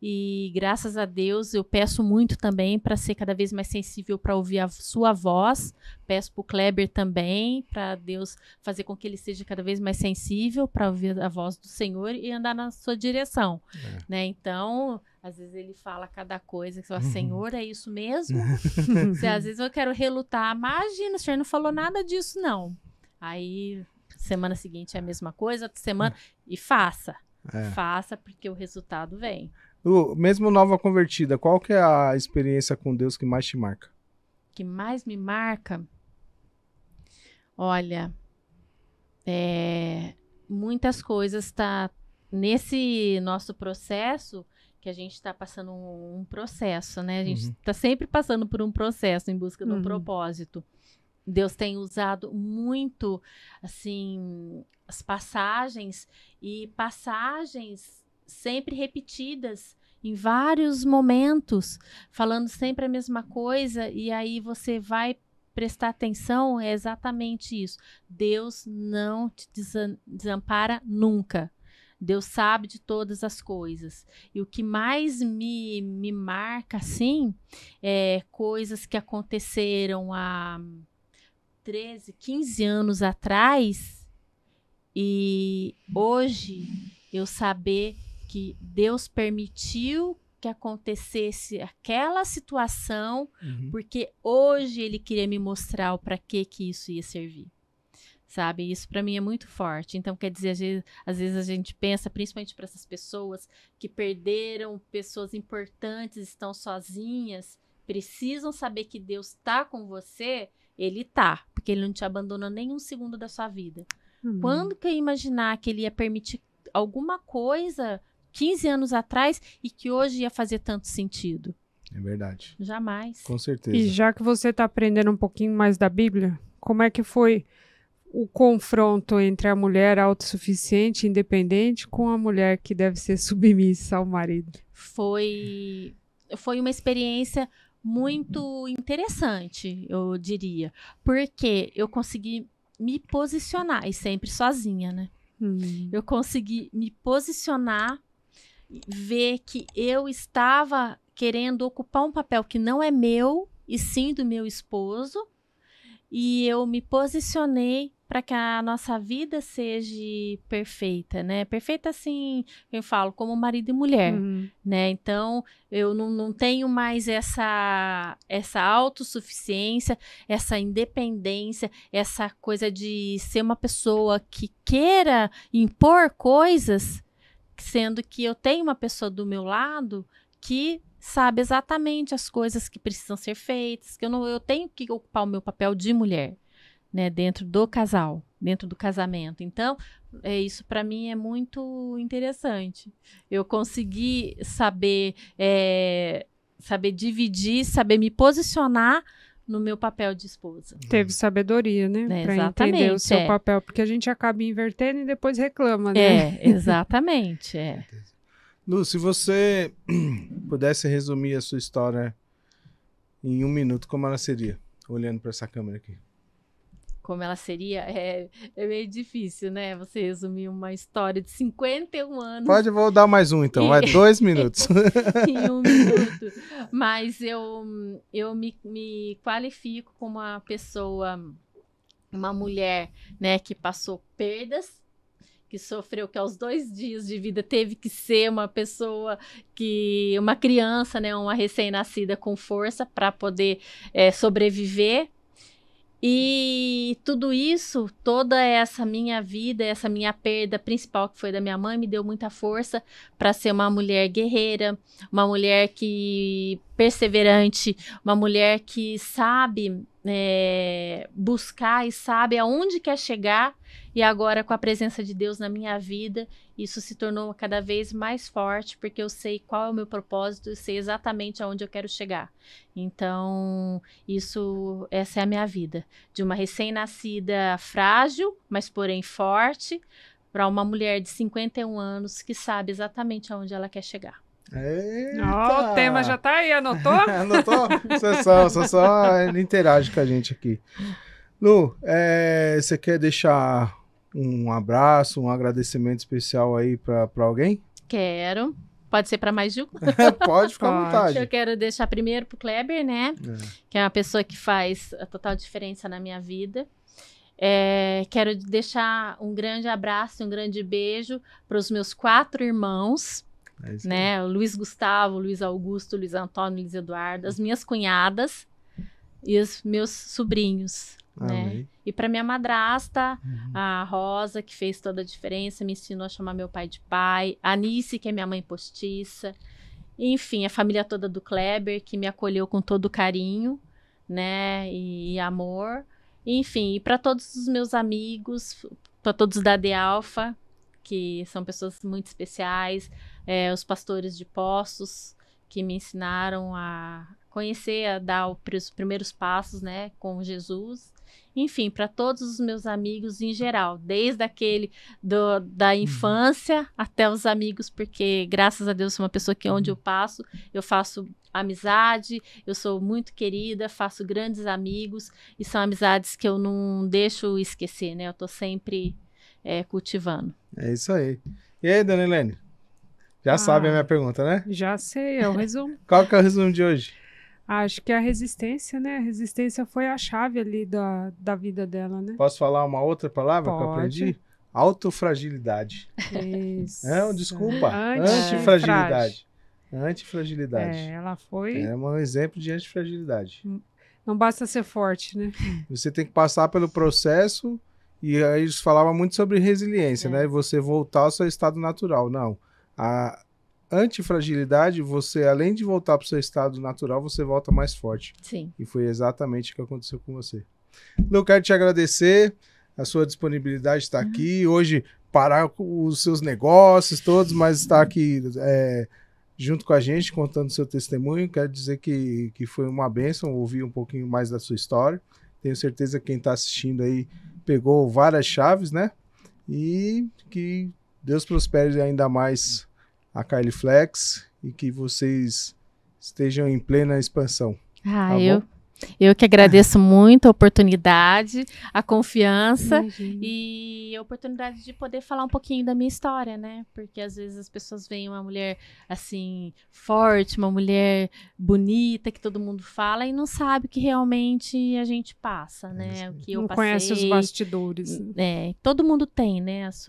e graças a Deus eu peço muito também para ser cada vez mais sensível para ouvir a sua voz. Peço para o Kleber também, para Deus fazer com que ele seja cada vez mais sensível para ouvir a voz do Senhor e andar na sua direção. Né? Então, às vezes ele fala cada coisa, que você fala, Senhor, é isso mesmo? Às vezes eu quero relutar, imagina, o Senhor não falou nada disso, não. Aí, semana seguinte é a mesma coisa, outra semana, e faça. Faça, porque o resultado vem. Mesmo nova convertida, qual que é a experiência com Deus que mais te marca? Que mais me marca? Olha, muitas coisas tá nesse nosso processo, que a gente está passando um processo, né? A gente está sempre passando por um processo em busca de um propósito. Deus tem usado muito, assim, as passagens sempre repetidas em vários momentos, falando sempre a mesma coisa, e aí você vai prestar atenção, é exatamente isso. Deus não te desampara nunca. Deus sabe de todas as coisas. E o que mais me marca, assim, é coisas que aconteceram há 13, 15 anos atrás, e hoje eu saber que Deus permitiu que acontecesse aquela situação, porque hoje Ele queria me mostrar para que isso ia servir. Sabe? Isso para mim é muito forte. Então, quer dizer, às vezes a gente pensa, principalmente para essas pessoas que perderam pessoas importantes, estão sozinhas, precisam saber que Deus está com você. Ele tá, porque Ele não te abandonou nem um segundo da sua vida. Quando que eu ia imaginar que Ele ia permitir alguma coisa 15 anos atrás e que hoje ia fazer tanto sentido? É verdade. Jamais. Com certeza. E já que você está aprendendo um pouquinho mais da Bíblia, como é que foi o confronto entre a mulher autossuficiente, independente, com a mulher que deve ser submissa ao marido? Foi uma experiência muito interessante, eu diria, porque eu consegui me posicionar, e sempre sozinha, né? Eu consegui me posicionar, ver que eu estava querendo ocupar um papel que não é meu, e sim do meu esposo, e eu me posicionei para que a nossa vida seja perfeita, né? Perfeita, assim, eu falo, como marido e mulher, né? Então, eu não tenho mais essa autossuficiência, essa independência, essa coisa de ser uma pessoa que queira impor coisas, sendo que eu tenho uma pessoa do meu lado que sabe exatamente as coisas que precisam ser feitas, que eu tenho que ocupar o meu papel de mulher, né, dentro do casal, dentro do casamento. Então, isso para mim é muito interessante. Eu consegui saber dividir, saber me posicionar no meu papel de esposa. Teve sabedoria, né? Para entender o seu papel, porque a gente acaba invertendo e depois reclama, né? Exatamente. Lu, se você pudesse resumir a sua história em 1 minuto, como ela seria? Olhando para essa câmera aqui. Como ela seria, é meio difícil, né? Você resumir uma história de 51 anos. Vou dar mais um, então. Vai 2 minutos. Em 1 minuto. Mas eu me qualifico como uma pessoa, uma mulher, né, que passou perdas, que sofreu, que aos 2 dias de vida teve que ser uma pessoa, uma criança, né, uma recém-nascida com força para poder sobreviver. E tudo isso, toda essa minha vida, essa minha perda principal, que foi da minha mãe, me deu muita força para ser uma mulher guerreira, uma mulher perseverante, uma mulher que sabe buscar e sabe aonde quer chegar. E agora, com a presença de Deus na minha vida, isso se tornou cada vez mais forte, porque eu sei qual é o meu propósito, eu sei exatamente aonde eu quero chegar. Então, essa é a minha vida. De uma recém-nascida frágil, mas porém forte, para uma mulher de 51 anos que sabe exatamente aonde ela quer chegar. O tema já tá aí, anotou? Anotou? Só ele interage com a gente aqui. Lu, você quer deixar um abraço, um agradecimento especial aí para alguém? Quero. Pode ser para mais de um? Pode ficar à vontade. Eu quero deixar primeiro pro Kleber, né? Que é uma pessoa que faz a total diferença na minha vida. Quero deixar um grande abraço, um grande beijo para os meus 4 irmãos, né? O Luiz Gustavo, Luiz Augusto, Luiz Antônio, Luiz Eduardo, as minhas cunhadas e os meus sobrinhos. Né? E para minha madrasta, a Rosa, que fez toda a diferença, me ensinou a chamar meu pai de pai, a Anice, que é minha mãe postiça, enfim, a família toda do Kleber, que me acolheu com todo carinho, né, e amor, enfim, e para todos os meus amigos, para todos da De Alfa, que são pessoas muito especiais, os pastores de Poços, que me ensinaram a conhecer, a dar os primeiros passos, né, com Jesus. Enfim, para todos os meus amigos em geral, desde aquele da infância até os amigos, porque graças a Deus sou uma pessoa que onde eu passo, eu faço amizade, eu sou muito querida, faço grandes amigos, e são amizades que eu não deixo esquecer, né? Eu tô sempre cultivando. É isso aí. E aí, dona Helene? Já sabe a minha pergunta, né? Já sei, é o resumo. Qual que é o resumo de hoje? Acho que a resistência, né? A resistência foi a chave ali da vida dela, né? Posso falar uma outra palavra que eu Pode. aprendi? Autofragilidade. Isso. Desculpa. Antifragilidade. Antifragilidade. Ela foi... É um exemplo de antifragilidade. Não basta ser forte, né? Você tem que passar pelo processo, e aí eles falavam muito sobre resiliência, né? Você voltar ao seu estado natural. Não. A antifragilidade, você, além de voltar para o seu estado natural, você volta mais forte. Sim. E foi exatamente o que aconteceu com você. Eu quero te agradecer a sua disponibilidade de estar aqui. Hoje, parar com os seus negócios todos, mas estar aqui junto com a gente, contando seu testemunho. Quero dizer que foi uma bênção ouvir um pouquinho mais da sua história. Tenho certeza que quem está assistindo aí pegou várias chaves, né? E que Deus prospere ainda mais a Kylie Flex e que vocês estejam em plena expansão. Tá eu que agradeço muito a oportunidade, a confiança e a oportunidade de poder falar um pouquinho da minha história, né? Porque às vezes as pessoas veem uma mulher assim, forte, uma mulher bonita, que todo mundo fala e não sabe o que realmente a gente passa, né? O que eu passei. Não conhece os bastidores. Todo mundo tem, né, as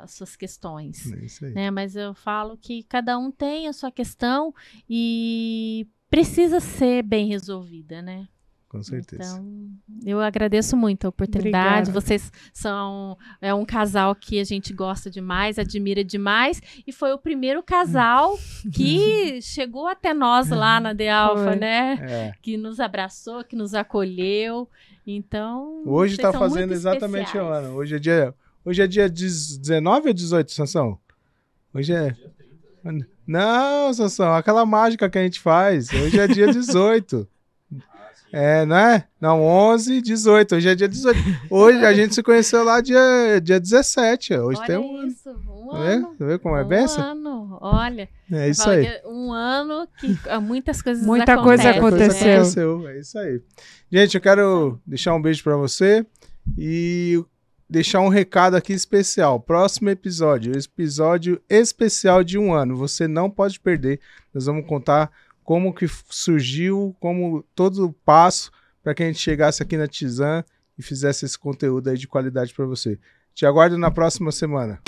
suas questões. É isso aí. Né? Mas eu falo que cada um tem a sua questão e precisa ser bem resolvida, né? Com certeza. Então, eu agradeço muito a oportunidade. Obrigada. Vocês são um casal que a gente gosta demais, admira demais. E foi o primeiro casal que chegou até nós lá na The Alpha, né? Que nos abraçou, que nos acolheu. Então, hoje está fazendo muito exatamente especiais. um ano. Hoje é dia 19 ou 18, Sansão? Hoje é... Não, Sansão, aquela mágica que a gente faz. Hoje é dia 18. Não é? Não, 11, 18. Hoje é dia 18. Hoje a gente se conheceu lá dia 17. Hoje Olha tem um ano. isso, um ano. Tá vendo como é benção? Um ano, olha. É isso aí. Um ano que muitas coisas Muita coisa aconteceu. aconteceu. É isso aí. Gente, eu quero deixar um beijo pra você e deixar um recado aqui especial. Próximo episódio especial de 1 ano. Você não pode perder. Nós vamos contar como que surgiu, como todo o passo para que a gente chegasse aqui na Tizan e fizesse esse conteúdo aí de qualidade para você. Te aguardo na próxima semana.